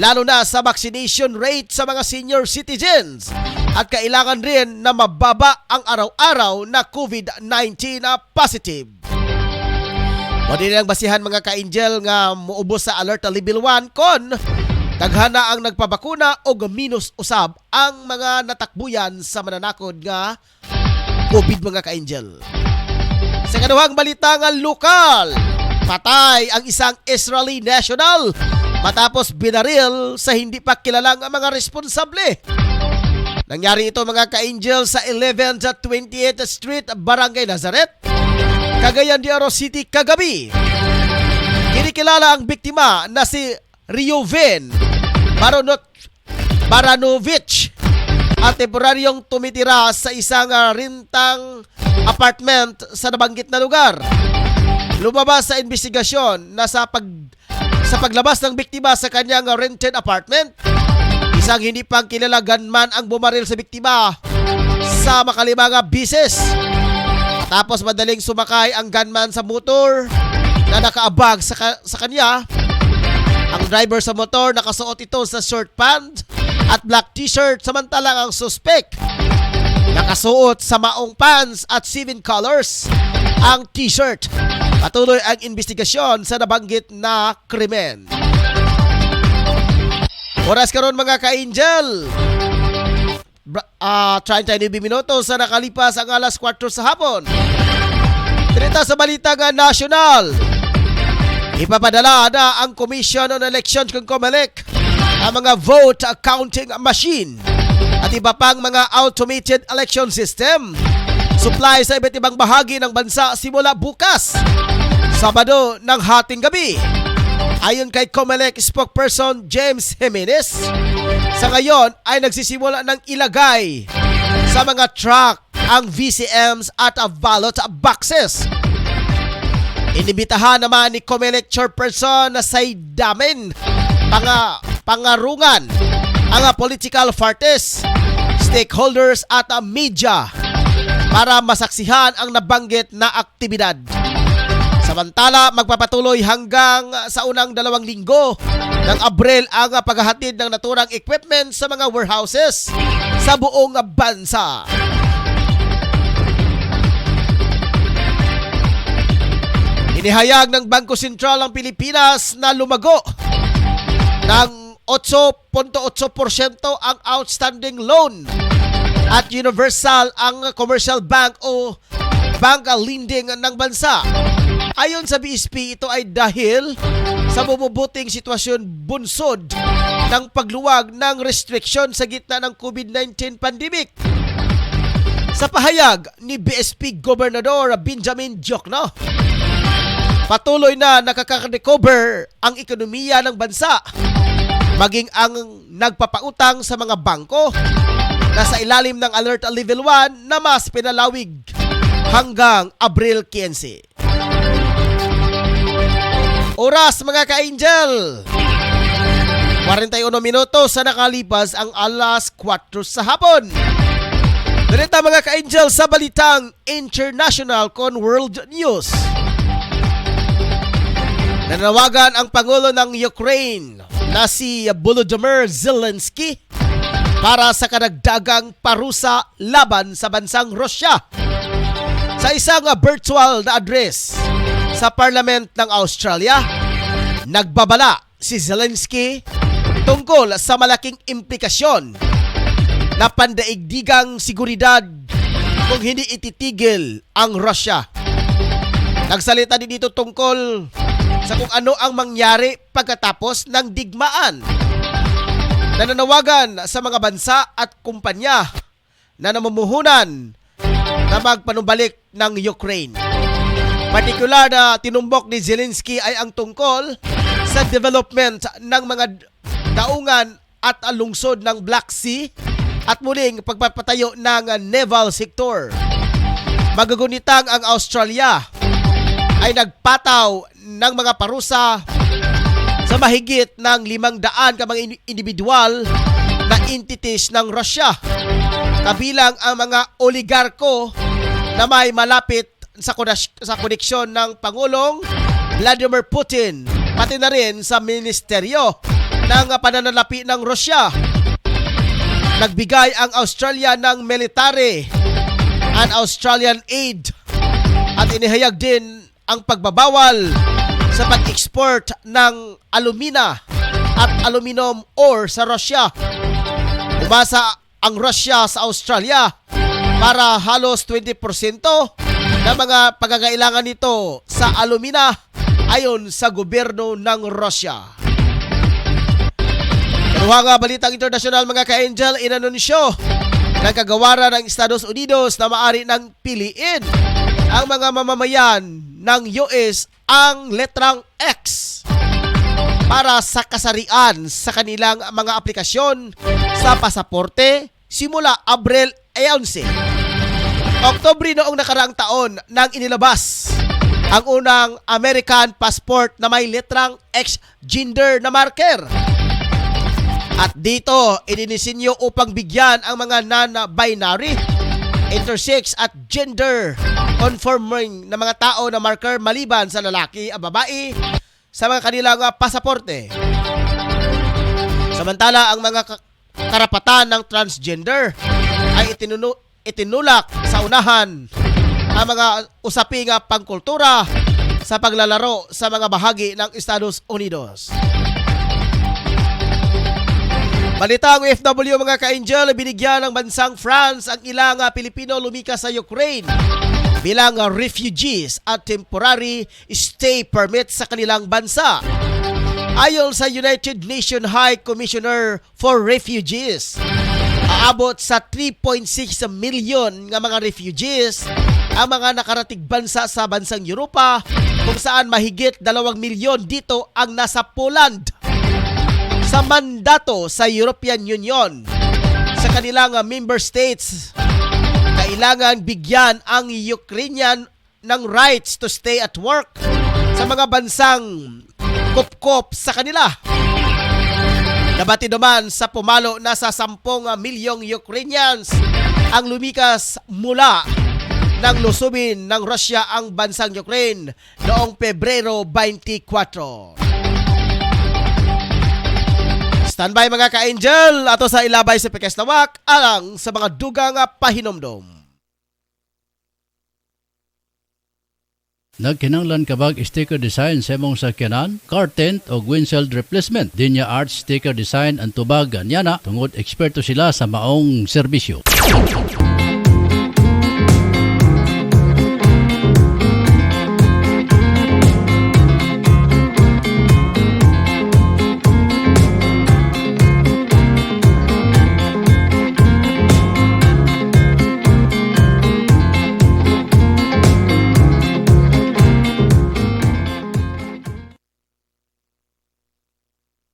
lalo na sa vaccination rate sa mga senior citizens. At kailangan rin na mababa ang araw-araw na COVID-19 positive. O din ang basihan mga ka-angel nga muubos sa Alert Level 1 kon daghana ang nagpabakuna o minus usab ang mga natakbuyan sa mananakod nga COVID mga ka-angel. Sa kaduhang balita nga lokal, patay ang isang Israeli national matapos binaril sa hindi pa kilalang mga responsable. Nangyari ito mga ka-angel sa 11th at 28th Street, Barangay Nazareth, Cagayan de Oro City kagabi. Kinikilala ang biktima na si Reuven Baranovich at temporaryong tumitira sa isang rintang apartment sa nabanggit na lugar. Lumabas sa investigasyon na sa paglabas ng biktima sa kanyang rented apartment, isang hindi pang kilala gunman ang bumaril sa biktima sa makalimang bisis. Tapos madaling sumakay ang gunman sa motor na nakaabag sa kanya. Ang driver sa motor nakasuot ito sa short pants at black t-shirt, samantalang ang suspect nakasuot sa maong pants at 7 colors ang t-shirt. Patuloy ang investigasyon sa nabanggit na krimen. Oras karon mga ka-angel. 39 minutos sa nakalipas ang alas 4 sa hapon. Dito sa balita nga nasyonal, ipapadala na ang Commission on Elections kung COMELEC ang mga vote counting machine at iba pang mga automated election system supply sa iba't ibang bahagi ng bansa simula bukas, Sabado ng hating gabi. Ayon kay COMELEC spokesperson James Jimenez, sa ngayon ay nagsisimula ng ilagay sa mga truck ang VCMs at ballot boxes. Inibitahan naman ni COMELEC chairperson na say damin pangarungan ang political parties, stakeholders at media para masaksihan ang nabanggit na aktibidad. Samantala, magpapatuloy hanggang sa unang 2 linggo ng Abril ang paghahatid ng naturang equipment sa mga warehouses sa buong bansa. Inihayag ng Bangko Sentral ng Pilipinas na lumago ng 8.8% ang outstanding loan at universal ang commercial bank o bank lending ng bansa. Ayon sa BSP, ito ay dahil sa bumubuting sitwasyon bunsod ng pagluwag ng restriction sa gitna ng COVID-19 pandemic. Sa pahayag ni BSP Gobernador Benjamin Diokno, patuloy na nakaka-recover ang ekonomiya ng bansa, maging ang nagpapautang sa mga bangko na sa ilalim ng Alert Level 1 na mas pinalawig hanggang Abril 15. Oras mga ka-angel, 41 minutos sa nakalipas ang alas 4 sa hapon. Dito mga ka-angel sa balitang international con world news. Nanawagan ang Pangulo ng Ukraine na si Volodymyr Zelensky para sa karagdagang parusa laban sa bansang Russia. Sa isang virtual na address sa Parliament ng Australia, nagbabala si Zelensky tungkol sa malaking implikasyon na pandaigdigang seguridad kung hindi ititigil ang Russia. Nagsalita din dito tungkol sa kung ano ang mangyari pagkatapos ng digmaan. Nananawagan sa mga bansa at kumpanya na namumuhunan na magpanumbalik ng Ukraine. Partikular na tinumbok ni Zelensky ay ang tungkol sa development ng mga daungan at lungsod ng Black Sea at muling pagpapatayo ng naval sector. Magagunitang ang Australia ay nagpataw ng mga parusa sa sa mahigit ng 500 ka mga individual na entities ng Russia. Kabilang ang mga oligarko na may malapit sa koneksyon ng Pangulong Vladimir Putin, pati na rin sa ministeryo ng pananalapi ng Russia. Nagbigay ang Australia ng military and Australian aid at inihayag din ang pagbabawal sa pag-export ng alumina at aluminum ore sa Russia. Umasa ang Russia sa Australia para halos 20% ng mga pagkakailangan nito sa alumina ayon sa gobyerno ng Russia. Karuha nga balitang internasyonal mga ka-angel, inanunsyo ng kagawaran ng Estados Unidos na maaari nang piliin ang mga mamamayan ng US ang letrang X para sa kasarian sa kanilang mga aplikasyon sa pasaporte simula Abril 11. Oktubre noong nakaraang taon nang inilabas ang unang American passport na may letrang X gender na marker. At dito, idinisenyo upang bigyan ang mga non-binary, intersex at gender conforming na mga tao na marker maliban sa lalaki at babae sa mga kanilang pasaporte. Samantala, ang mga karapatan ng transgender ay itinulak sa unahan ang mga usaping pangkultura sa paglalaro sa mga bahagi ng Estados Unidos. Balita ang OFW mga ka-angel, binigyan ng bansang France ang ilang Pilipino lumikas sa Ukraine bilang refugees at temporary stay permit sa kanilang bansa. Ayon sa United Nations High Commissioner for Refugees, aabot sa 3.6 milyon ng mga refugees ang mga nakarating bansa sa bansang Europa, kung saan mahigit 2 milyon dito ang nasa Poland. Sa mandato sa European Union sa kanilang member states, kailangan bigyan ang Ukrainian ng rights to stay at work sa mga bansang kupkop sa kanila. Nabati naman sa pumalo na sa 10 milyong Ukrainians ang lumikas mula ng lusubin ng Russia ang bansang Ukraine noong Pebrero 24. Standby mga ka-angel, ato sa ilabay sa Pikestawak alang sa mga dugang pahinomdom. Nagkinanglan kabag sticker design sa imong sakyanan, car tent o windshield replacement. Dinya Arts sticker design ang tubag anyana tungod eksperto sila sa maong serbisyo.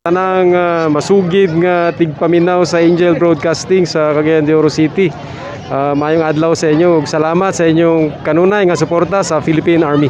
Tanang masugid nga tigpaminaw sa Angel Broadcasting sa Cagayan de Oro City. Maayong adlaw sa inyo ug salamat sa inyong kanunay nga suporta sa Philippine Army.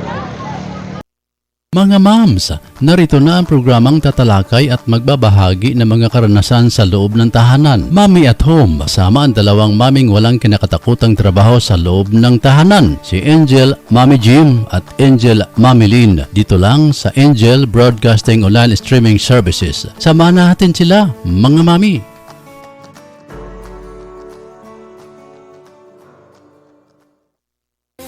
Mga moms, narito na ang programang tatalakay at magbabahagi ng mga karanasan sa loob ng tahanan. Mommy at Home, sama ang dalawang maming walang kinakatakutang trabaho sa loob ng tahanan. Si Angel Mommy Jim at Angel Mommy Lynn. Dito lang sa Angel Broadcasting Online Streaming Services. Samahan natin sila, mga mami.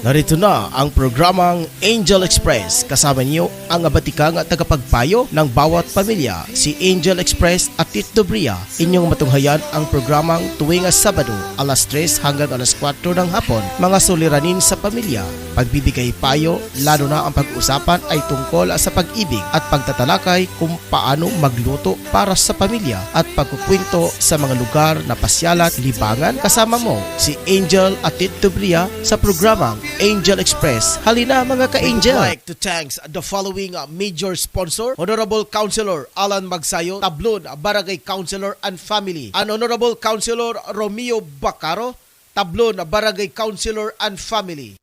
Narito na ang programang Angel Express. Kasama niyo ang abatikang at tagapagpayo ng bawat pamilya, si Angel Express at Tito Bria. Inyong matunghayan ang programang tuwing Sabado, alas 3 hanggang alas 4 ng hapon. Mga suliranin sa pamilya, pagbibigay payo, lalo na ang pag-usapan ay tungkol sa pag-ibig at pagtatalakay kung paano magluto para sa pamilya at pagkukwento sa mga lugar na pasyalan, libangan. Kasama mo si Angel at Tito Bria sa programang Angel Express. Halina mga ka-angel. I would like to thank the following major sponsor: Honorable Councilor Alan Magsayo, Tablon Barangay Councilor and Family, and Honorable Councilor Romeo Bacaro, Tablon Barangay Councilor and Family.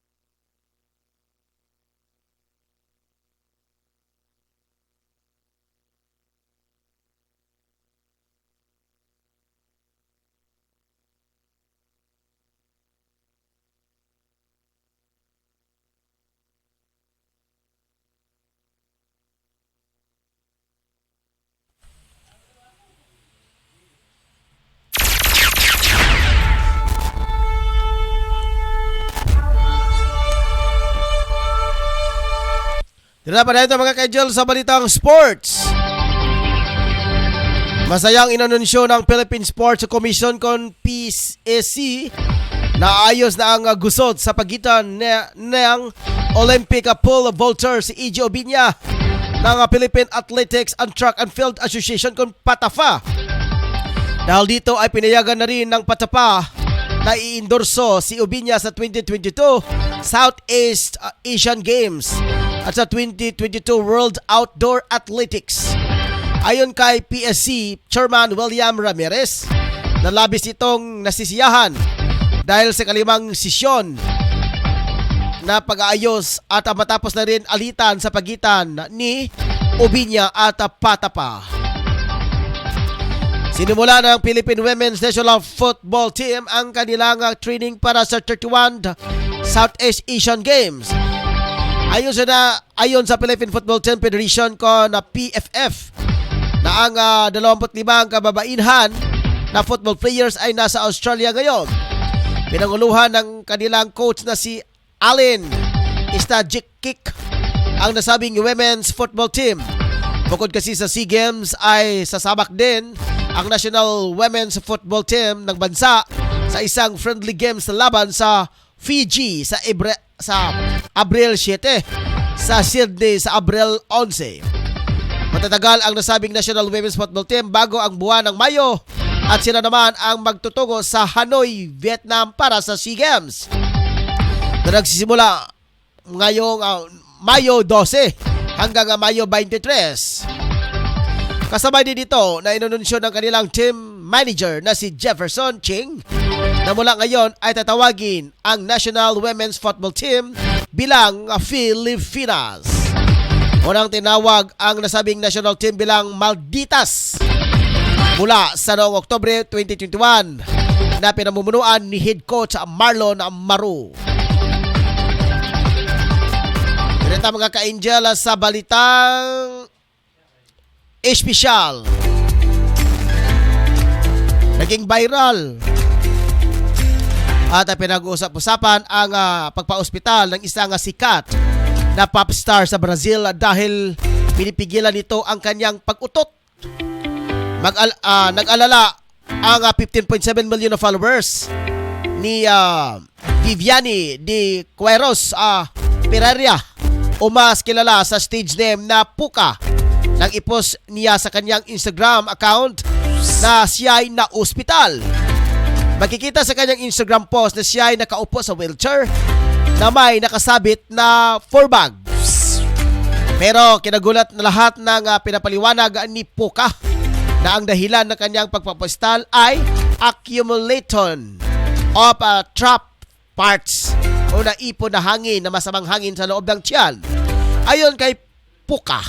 Tira pa dito mga ka-angel sa balitang sports. Masayang inanunsyo ng Philippine Sports Commission kon PSC na ayos na ang gusot sa pagitan ng Olympic pole vaulter si E.J. Obiña ng Philippine Athletics and Track and Field Association kon PATAFA. Dahil dito ay pinayagan na rin ng PATAFA na i-endorso si Obiña sa 2022 Southeast Asian Games at sa 2022 World Outdoor Athletics. Ayon kay PSC Chairman William Ramirez, nalabis itong nasisiyahan dahil sa kalimang sesyon na pag-aayos at matapos na rin alitan sa pagitan ni Obiña at PATAFA. Sinimula ng Philippine Women's National Football Team ang kanilang training para sa 31 Southeast Asian Games. Ayon sa Philippine Football Team Federation ko na PFF na ang 25 kababainhan na football players ay nasa Australia ngayon. Pinanguluhan ng kanilang coach na si Allen Stajikic ang nasabing women's football team. Bukod kasi sa SEA Games ay sasabak din ang National Women's Football Team ng bansa sa isang friendly games laban sa Fiji sa Abril 7, sa Sydney sa Abril 11. Matatagal ang nasabing National Women's Football Team bago ang buwan ng Mayo at sila naman ang magtutungo sa Hanoi, Vietnam para sa SEA Games na nagsisimula ngayong Mayo 12 hanggang Mayo 23. Kasabay din dito na inununsyo ng kanilang team manager na si Jefferson Ching na mula ngayon ay tatawagin ang National Women's Football Team bilang Filipinas. Unang tinawag ang nasabing national team bilang Malditas mula sa noong Oktubre 2021 na pinamumunuan ni head coach Marlon Maru. Ganito mga ka-angel sa balitang espesyal. Naging viral at pinag-uusap-usapan ang pagpa-ospital ng isang sikat na pop star sa Brazil dahil pinipigilan nito ang kanyang pag-utot. Nag-alala ang 15.7 million na followers ni Viviane de Queiroz Pereira o mas kilala sa stage name na Puka nang i-post niya sa kanyang Instagram account na siya ay na-ospital. Makikita sa kanyang Instagram post na siya ay nakaupo sa wheelchair na may nakasabit na 4 bags. Pero kinagulat na lahat ng pinapaliwanag ni Puka na ang dahilan ng kanyang pagpapostal ay accumulation of trap parts o naipon na hangin na masamang hangin sa loob ng tiyan. Ayon kay Puka,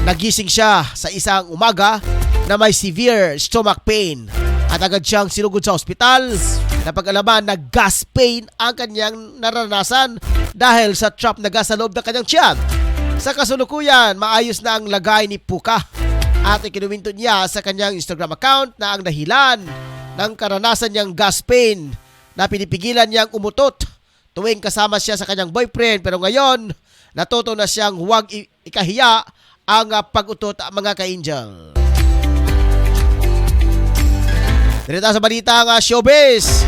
nagising siya sa isang umaga na may severe stomach pain at agad siyang sinugod sa ospital. Napag-alaman na gas pain ang kanyang naranasan dahil sa trap na gas sa loob ng kanyang tiyan. Sa kasulukuyan, maayos na ang lagay ni Puka at ikinuwento niya sa kanyang Instagram account na ang dahilan ng karanasan niyang gas pain na pinipigilan niyang umutot tuwing kasama siya sa kanyang boyfriend, pero ngayon natuto na siyang huwag ikahiya ang pag-utot mga ka-angel. Dito sa balita ng showbiz.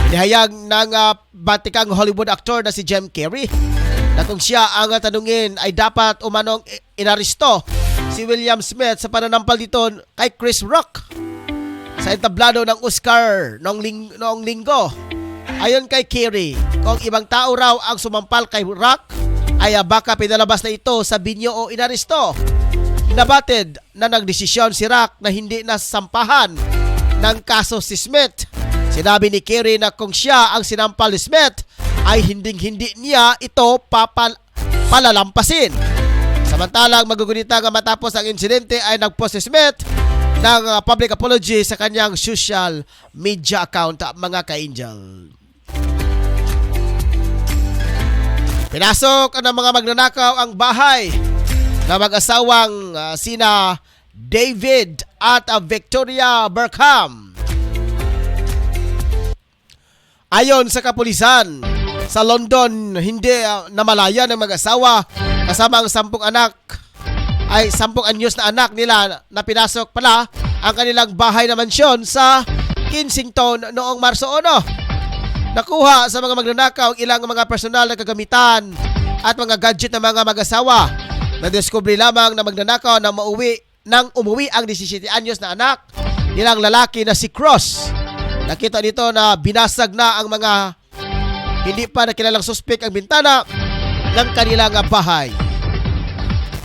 Inihayag ng batikang Hollywood actor na si Jim Carrey na kung siya ang tanungin ay dapat umanong inaresto si William Smith sa pananampal dito kay Chris Rock sa entablado ng Oscar noong linggo. Ayon kay Carrey, kung ibang tao raw ang sumampal kay Rock ay baka pinalabas na ito sa binyo o inaresto. Nabatid na nagdesisyon si Rock na hindi nasampahan ng kaso si Smith. Sinabi ni Carrey na kung siya ang sinampal ni Smith ay hindi niya ito palalampasin. Samantalang magugunita nga matapos ang insidente ay nagpost si Smith ng public apology sa kanyang social media account mga ka-angel. Pinasok ng mga magnanakaw ang bahay na mag-asawang sina David at Victoria Berkham. Ayon sa kapulisan, sa London hindi namalaya ng mag-asawa kasama ang 10 anak ay 10 anyos na anak nila na pinasok pala ang kanilang bahay na mansyon sa Kensington noong Marso 1. Nakuha sa mga magnanakaw ang ilang mga personal na kagamitan at mga gadget ng mga mag-asawa. Nadiskubre lamang na magnanakaw na umuwi ang 17 anyos na anak nilang lalaki na si Cross. Nakita dito na binasag na ang mga hindi pa nakilalang suspek ang bintana ng kanilang bahay.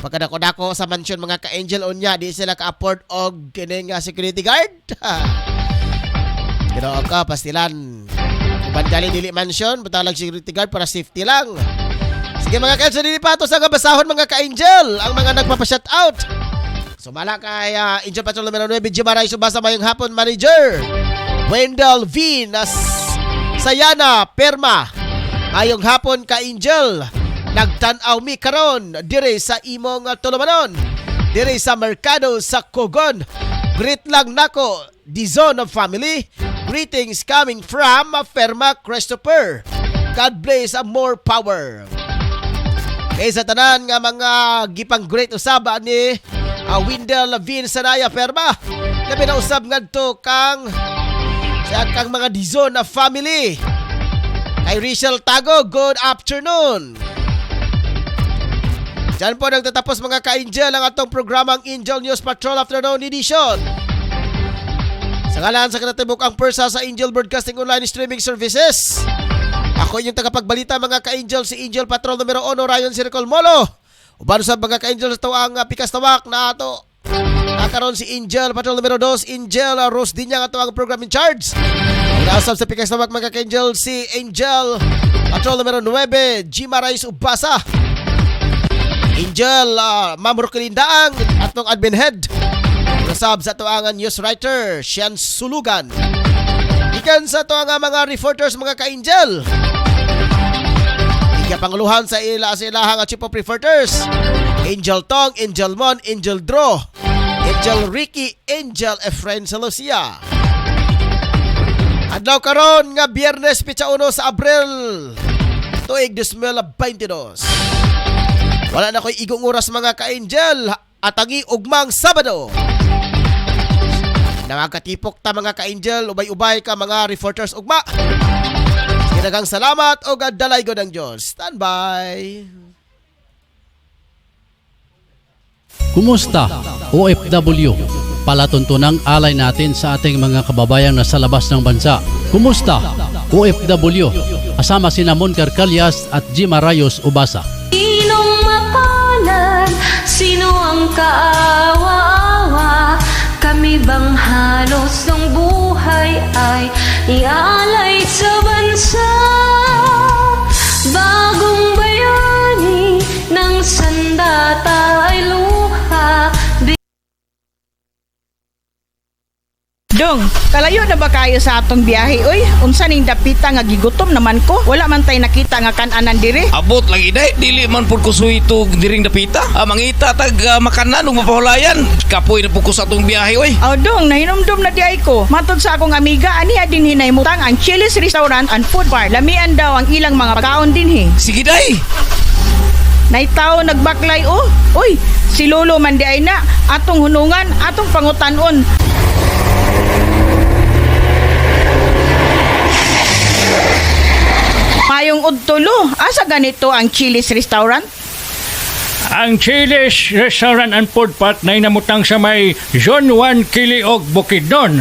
Pagkadako-dako sa mansyon mga ka-angel unya, di sila ka-afford og kining security guard. Pero ka pastilan. Uban gali dili mansyon, butalag security guard para safety lang. Sige mga ka-angel, dili pa to sa gabasahon mga ka-angel ang mga nagpapa-shout out. Sumala kay Angel Patrol numero 9, Jimaray Subasa mayong hapon manager. Wendell V. Sayana Perma. Ayong hapon ka-angel. Nagtanaw mi karon dire sa imong tulumanon. Dire sa merkado sa Kogon. Greet lang nako, Dizon of family. Greetings coming from Perma Christopher. God bless and more power. Kay sa tanan nga mga gipang great usaba ni Wendell V. Sanaya Perma. Labi na usab ngadto kang sa kang mga Dizon of family. Kay Rachel Tago, good afternoon. Diyan po nagtatapos mga ka-angel ang atong programang Angel News Patrol Afternoon Edition. Sa ngalan sa kanatibok ang persa sa Angel Broadcasting Online Streaming Services. Ako inyong tagapagbalita mga ka-angel, si Angel Patrol numero 1 Ryan Circle Molo. Uban sa mga ka-angel ito ang pikas tawak na ato. Nakaroon si Angel Patrol numero 2, Angel Rose Dinyang ato ang program in charge. Inaasab sa pikas tawak mga ka-angel si Angel Patrol numero 9, Jimaray Ubasa. Angel Ma'am Rokelindaang atong admin head. Nasab sa tuangan news writer Sian Sulugan. Ikan sa tuangan mga reporters mga ka-angel. Ikapanguluhan sa ilahang at chief of reporters Angel Tong, Angel Mon, Angel Dro, Angel Ricky, Angel Efren Salusia. Adlaw karon nga Biyernes 1 sa Abril tuig 2022. Wala na ko'y igong oras mga ka-angel at angi ugmang Sabado. Nakakatipok ta mga ka-angel, ubay-ubay ka mga reporters ugma. Sinagang salamat o gadalay ko ng Diyos. Standby. Kumusta OFW? Palatuntunang alay natin sa ating mga kababayang nasa labas ng bansa. Kumusta OFW? Asama sina Mon Carcalias at Jimarayos Ubasa. Sino ang kaawa-awa? Kami bang halos ng buhay ay ialay sa bansa? Bagong bayani ng sandata ay luha. Dong, kalayo na ba kayo sa atong biyahe? Uy, unsa ning dapita nga gigutom naman ko? Wala man tay nakita nga kan-anan dire. Abot lagi day, dili man pud ko suwito diring dapita. Mangita tag makanan ug mapahulayan. Kapoy na pud ko sa atong biyahe oy. Oh, dong, nahinomdom na di ay ko. Matod sa akong amiga, aniya din hinaymutang ang Chili's Restaurant and Food Bar. Lamian daw ang ilang mga pagkaon dinhi. Sige day. Naitaw nagbaklay oh. Uy, si Lolo man di ay na atong hunungan, atong pangutanon. Mayong udtulo, asa ganito ang Chili's Restaurant? Ang Chili's Restaurant and Food Park na inamutang sa may Zone 1 Kiliog, Bukidnon.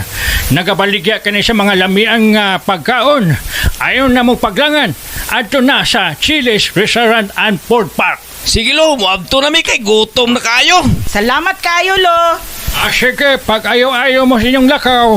Nagabaligya ka sa mga lamiang pagkaon. Ayaw na mong paglangan. Ato na sa Chili's Restaurant and Food Park. Sige lo, muabto na mi kay gutom na kayo. Salamat kayo lo. Sige, pag ayaw-ayaw mo sa inyong lakaw.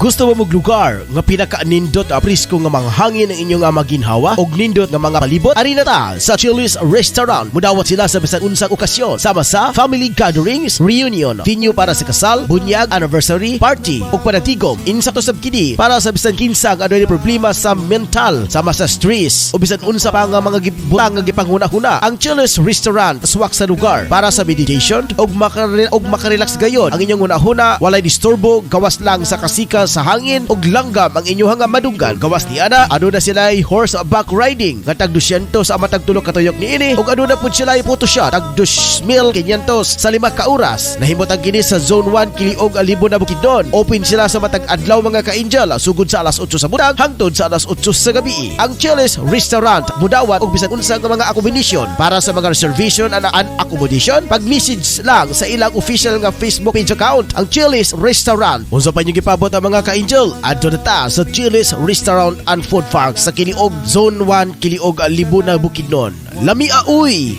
Gusto mo lugar nga pinaka-nindot a prisko nga manghangin ang inyong maginhawa og nindot nga mga palibot? Ari na ta sa Chili's Restaurant. Mudawat sila sa bisan unsang okasyon sama sa family gatherings, reunion, venue para sa kasal, bunyag, anniversary, party ug panatigom. Insakto sab kini para sa bisan kinsa nga adunay problema sa mental sama sa stress o bisan unsa pa nga mga gibutang nga gipanghuna-huna. Ang Chili's Restaurant swak sa lugar para sa meditation ug makarelax gayon. Ang inyong hunahuna walay disturbo, gawas lang sa kasika sa hangin ug langgam ang inyong madunggan. Gawas ni ana aduna sila horseback riding nga tag 200 sa matag tulo ka tuyok niini ug aduna pud sila photoshoot tag 2,500 sa 5 ka oras. Nahimutang kini sa Zone 1 Kiliog Alibo na Bukidnon. Open sila sa matag adlaw mga ka-angel sugod sa alas 8 sa buntag hangtod sa alas 8 sa gabi. Ang Chili's Restaurant mudawat og bisan unsa nga mga accommodation. Para sa mga reservation and accommodation, pag-message lang sa ilang official nga Facebook page account ang Chili's Restaurant. Unsa pa niyo gipabot ang mga ka-angel? Adto na ta sa Chili's Restaurant and Food Park sa Kiliog Zone 1 Kiliog Libo na Bukidnon. Lami uy.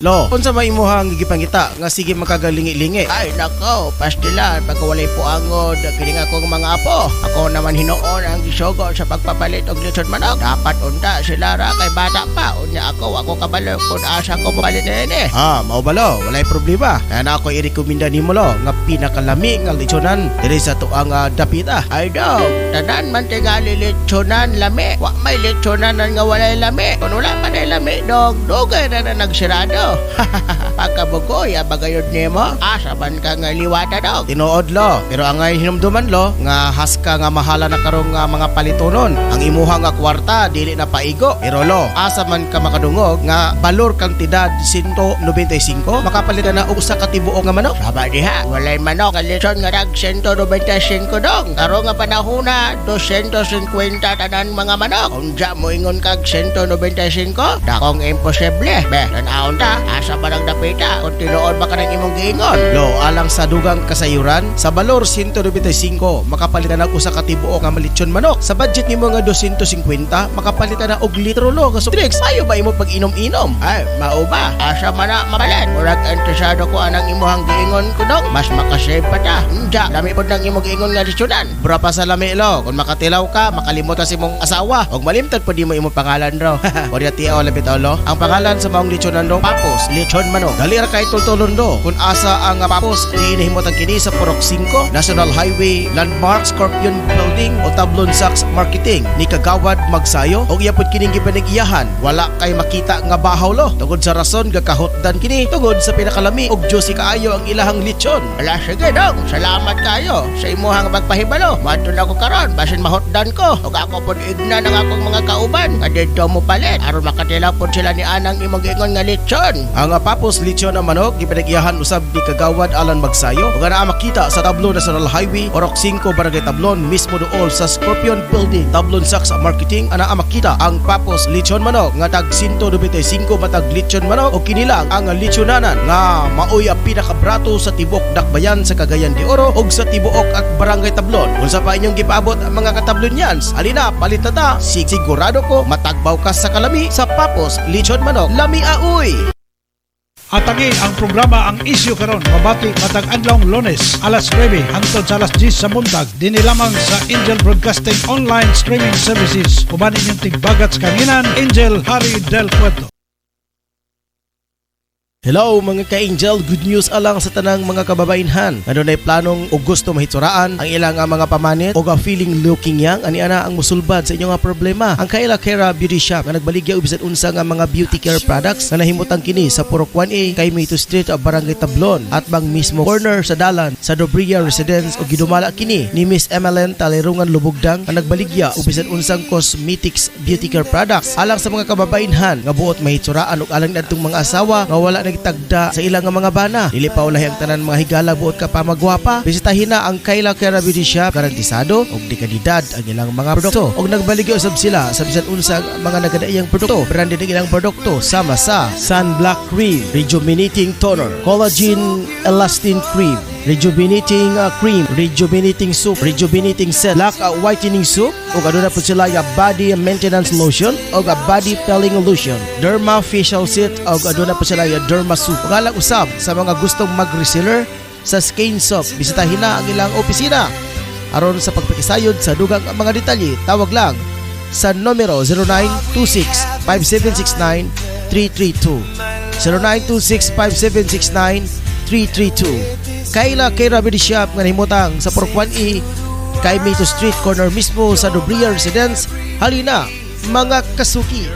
Lo, unsa may imuhang gigipangita nga sige makagalingi-lingi? Ay nako, pastilan pagkawalay po angod kining akong mga apo. Ako naman hinuon ang gisugo sa pagpapalit og lechon manok. Dapat unda sila ra kay bata pa. Unya ako kabalo kun asa ko papalit nini. Mao balo, walay problema. Kaya na ako i-rekomenda nimo lo nga pinakalami nga lechonan diri sa tuang dapita. Ay daw, tanan man tingali lechonan lami. Wa may lechonan nga walay lami. Kun wala pa nay lami dog, dugay na nagsirado. Pagkabugoy abagayod nimo asa man ka nga liwata daw tinuod lo pero angay hinumduman lo nga haska nga mahala na karong mga palitonon ang imuha nga kwarta dili na paigo pero lo asa man ka makadungog nga balor kantidad 195 makapalitan na og usa ka tibuok nga manok saba diha walay manok nga lechon nga dag 195 dong karo nga panahona 250 tanan mga manok unja mo ingon kag 195 dakong imposible be tan-aon ta asa ba nang dapita kung tinuod ba ka ng imong giingon lo alang sa dugang kasayuran sa balor 195 makapalitan na usa ka tibuok nga malitsyon manok sa budget nimo nga 250 makapalitan na og litro lo nga soft drinks ayo ba imo pag-inom-inom ay mao ba asa man na mabalan murag interesado ko anang imong giingon ko dong mas makasave pa ta unja lami pod nang imong giingon nga lechyonan bra pa sa lami lo kung makatilaw ka makalimot sa imong asawa og malimtad pud mo imong pangalan raw o tiaw labit lo ang pangalan sa maong lechyonan do Papos lechon manok dali ra kay tultulon do kung asa ang Papos hinihimotang kini sa Purok 5 National Highway Landmark Scorpion Building o Tablon Sachs Marketing ni Kagawad Magsayo og iya pud kining gipanag-iyahan wala kay makita nga bahaw lo tungod sa rason gakahotdan kini tungod sa pinakalami og juicy kaayo ang ilahang lechon ala sige dong salamat kayo sa imuhang pagpahibalo madto na ko karon basin mahotdan ko og ako pud igna ng akong mga kauban nga didto mo palit aron makatilaw pud sila ni anang imong giingon nga lechon. Ang Papos lechon na manok gipanag-iyahan usab ni Kagawad Alan Magsayo ug naa makita sa Tablon National Highway Orok 5 Barangay Tablon mismo dool sa Scorpion Building Tablon Sachs Marketing ana makita ang Papos lechon manok nga tag 195 matag lechon manok ug kini lang ang lechonanan nga maoy ang pinakabrato sa tibok Dakbayan sa Cagayan de Oro ug sa tibuok at Barangay Tablon. Unsa pa inyong gipaabot ang mga katablonyans alina palit na ta sigurado ko matagbaw ka sa kalami sa Papos lechon manok lami uy. Atagi ang programa ang isyu karon mabati matag adlong Lunes alas 9 hangtod sa alas 10 sa buntag dinhi lamang sa Angel Broadcasting Online Streaming Services uban inyong tigbagat sa kanginan Angel Harry Del Puerto. Hello mga ka-angel, good news alang sa tanang mga kababainhan. Ano na'y planong o gusto mahitsuraan ang ilang mga pamanit o feeling looking young ani ana ang musulbad sa inyong problema. Ang Kayla Kera Beauty Shop nga nagbaligya og bisan unsa nga mga beauty care products nga nahimutang kini sa Purok 1A kay Mayto Street Barangay Tablon at bang mismo corner sa dalan sa Dobria Residence o gidumala kini ni Miss Emeline Talerungan Lubugdang nga nagbaligya og bisan unsang cosmetics beauty care products alang sa mga kababainhan nga buot mahitsuraan og alang adtong mga asawa nga wala tagda sa ilang mga bana. Dili pa ulahi ang tanan mga higala buot ka pa magwapa. Bisitahin na ang Kayla Kera Beauty Shop, garantisado og di kalidad ang ilang mga produkto. Og nagbaligya usab sila sa bisan unsang mga nagadaiyang produkto. Branded ang ilang produkto sama sa Sun Black Cream, Rejuvenating Toner, Collagen Elastin Cream, Rejuvenating Cream, Rejuvenating Soup, Rejuvenating Set, Black Whitening Soup, ug aduna po sila ya Body Maintenance Lotion ug Body Peeling Lotion, Derma Facial Set ug aduna po sila ya Derma Soup. Ug alang usab sa mga gustong mag-reseller sa Skin Soap, bisitahin na ang ilang opisina Aron sa pagpakisayod sa dugang mga detalye, tawag lang sa numero 0926-5769-332. 0926-5769-332. Kaila kay Rabidi Shop nga nahimutang sa 401E kay Mito Street corner mismo sa Dobria Residence. Halina mga kasuki.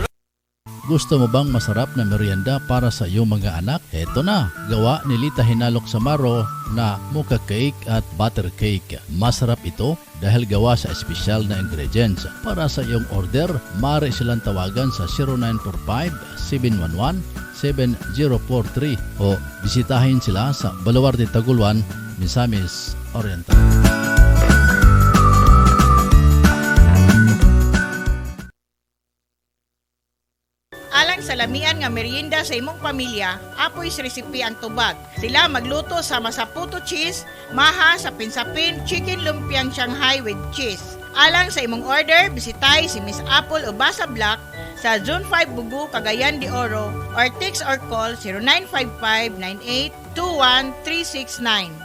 Gusto mo bang masarap na merienda para sa iyong mga anak? Eto na, gawa ni Lita Hinalok Samaro na mocha cake at butter cake. Masarap ito dahil gawa sa espesyal na ingredients. Para sa iyong order, maaari silang tawagan sa 0945-711-7043 o bisitahin sila sa Baluarte Taguluan, Misamis Oriental. Alang sa lamian nga merienda sa imong pamilya, apoy sa resipi ang tubag. Sila magluto sa masaputo cheese, maha sa pinsapin, chicken lumpiang Shanghai with cheese. Alang sa imong order, bisitay si Miss Apple Ubasa Black sa Zone 5 Bugu, Cagayan de Oro or text or call 0955-9821-369.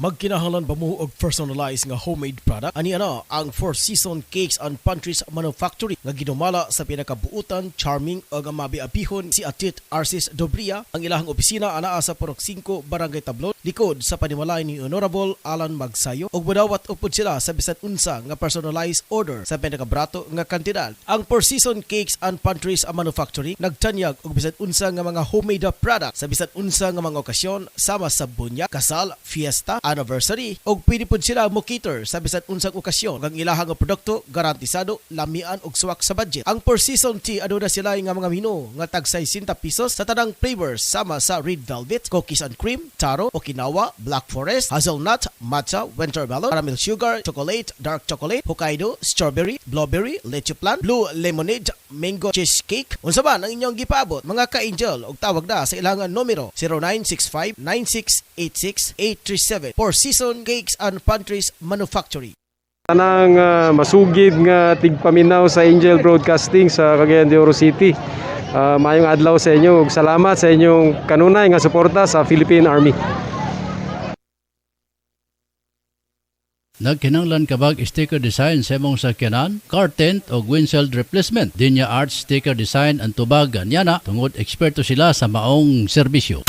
Magkinahanglan ba mo og personalized nga homemade product? Ani ana ang Four Season Cakes and Pantries Manufactory nga ginumala sa pinakabuutan, charming ug mabiabihon si Atit Arcis Dobria. Ang ilahang opisina anaa sa Purok 5, Barangay Tablon, likod sa panimalay ni Honorable Alan Magsayo. Og modawat upod sila sa bisan unsa nga personalized order sa pinakabrato nga kantidad. Ang Four Season Cakes and Pantries Manufactory nagtanyag og bisan unsa nga mga homemade product sa bisan unsa nga mga okasyon sama sa bunya, kasal, fiesta, anniversary, og pwede po sila mo cater sa bisan unsang okasyon. Ang ilahang nga produkto garantisado, lamian og suwak sa budget. Ang Four Season Tea aduna sila nga mga menu nga tag 60 pesos sa tanang flavors sama sa red velvet, cookies and cream, taro, Okinawa, black forest, hazelnut, matcha, winter melon, caramel sugar, chocolate, dark chocolate, Hokkaido, strawberry, blueberry, leche plan, blue lemonade, mango cheesecake. Unsa ba ang inyong gipaabot mga ka-angel? Og tawag na sa ilangan numero 0965-9686-837 Four Season Cakes and Pantries Manufactory. Tanang masugid nga tigpaminaw sa Angel Broadcasting sa Cagayan de Oro City. Mayong adlaw sa inyo ug salamat sa inyong kanunay nga suporta sa Philippine Army. Nagkinanglan kabag sticker design sa imong sakyanan, car tent o windshield replacement. Dinya Arts sticker design ang tubag anyana tungod eksperto sila sa maong serbisyo.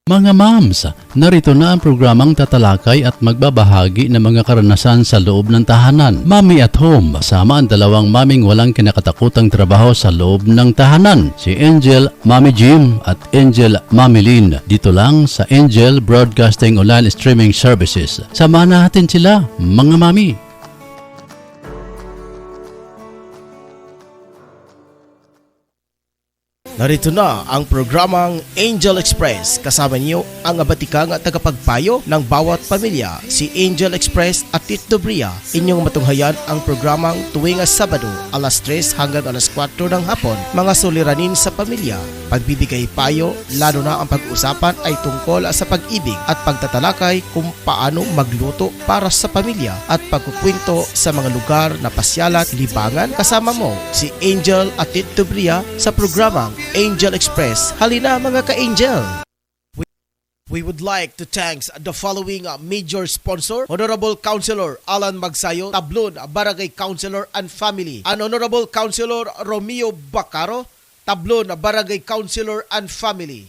Mga moms, narito na ang programang tatalakay at magbabahagi ng mga karanasan sa loob ng tahanan. Mommy at Home, kasama ang dalawang maming walang kinakatakutang trabaho sa loob ng tahanan. Si Angel, Mommy Jim at Angel, Mommy Lynn. Dito lang sa Angel Broadcasting Online Streaming Services. Samahan natin sila, mga mami. Narito na ang programang Angel Express. Kasama niyo ang abatikang at tagapagpayo ng bawat pamilya, si Angel Express at Tit Dobria. Inyong matunghayan ang programang tuwing Sabado, alas 3 hanggang alas 4 ng hapon. Mga suliranin sa pamilya, pagbibigay payo, lalo na ang pag-usapan ay tungkol sa pag-ibig at pagtatalakay kung paano magluto para sa pamilya at pagkukwento sa mga lugar na pasyalan, libangan. Kasama mo si Angel at Tit Dobria sa programang Angel Express. Halina mga ka-angel! We would like to thank the following major sponsor: Honorable Councilor Alan Magsayo, Tablon Barangay Councilor and Family, and Honorable Councilor Romeo Bacaro, Tablon Barangay Councilor and Family.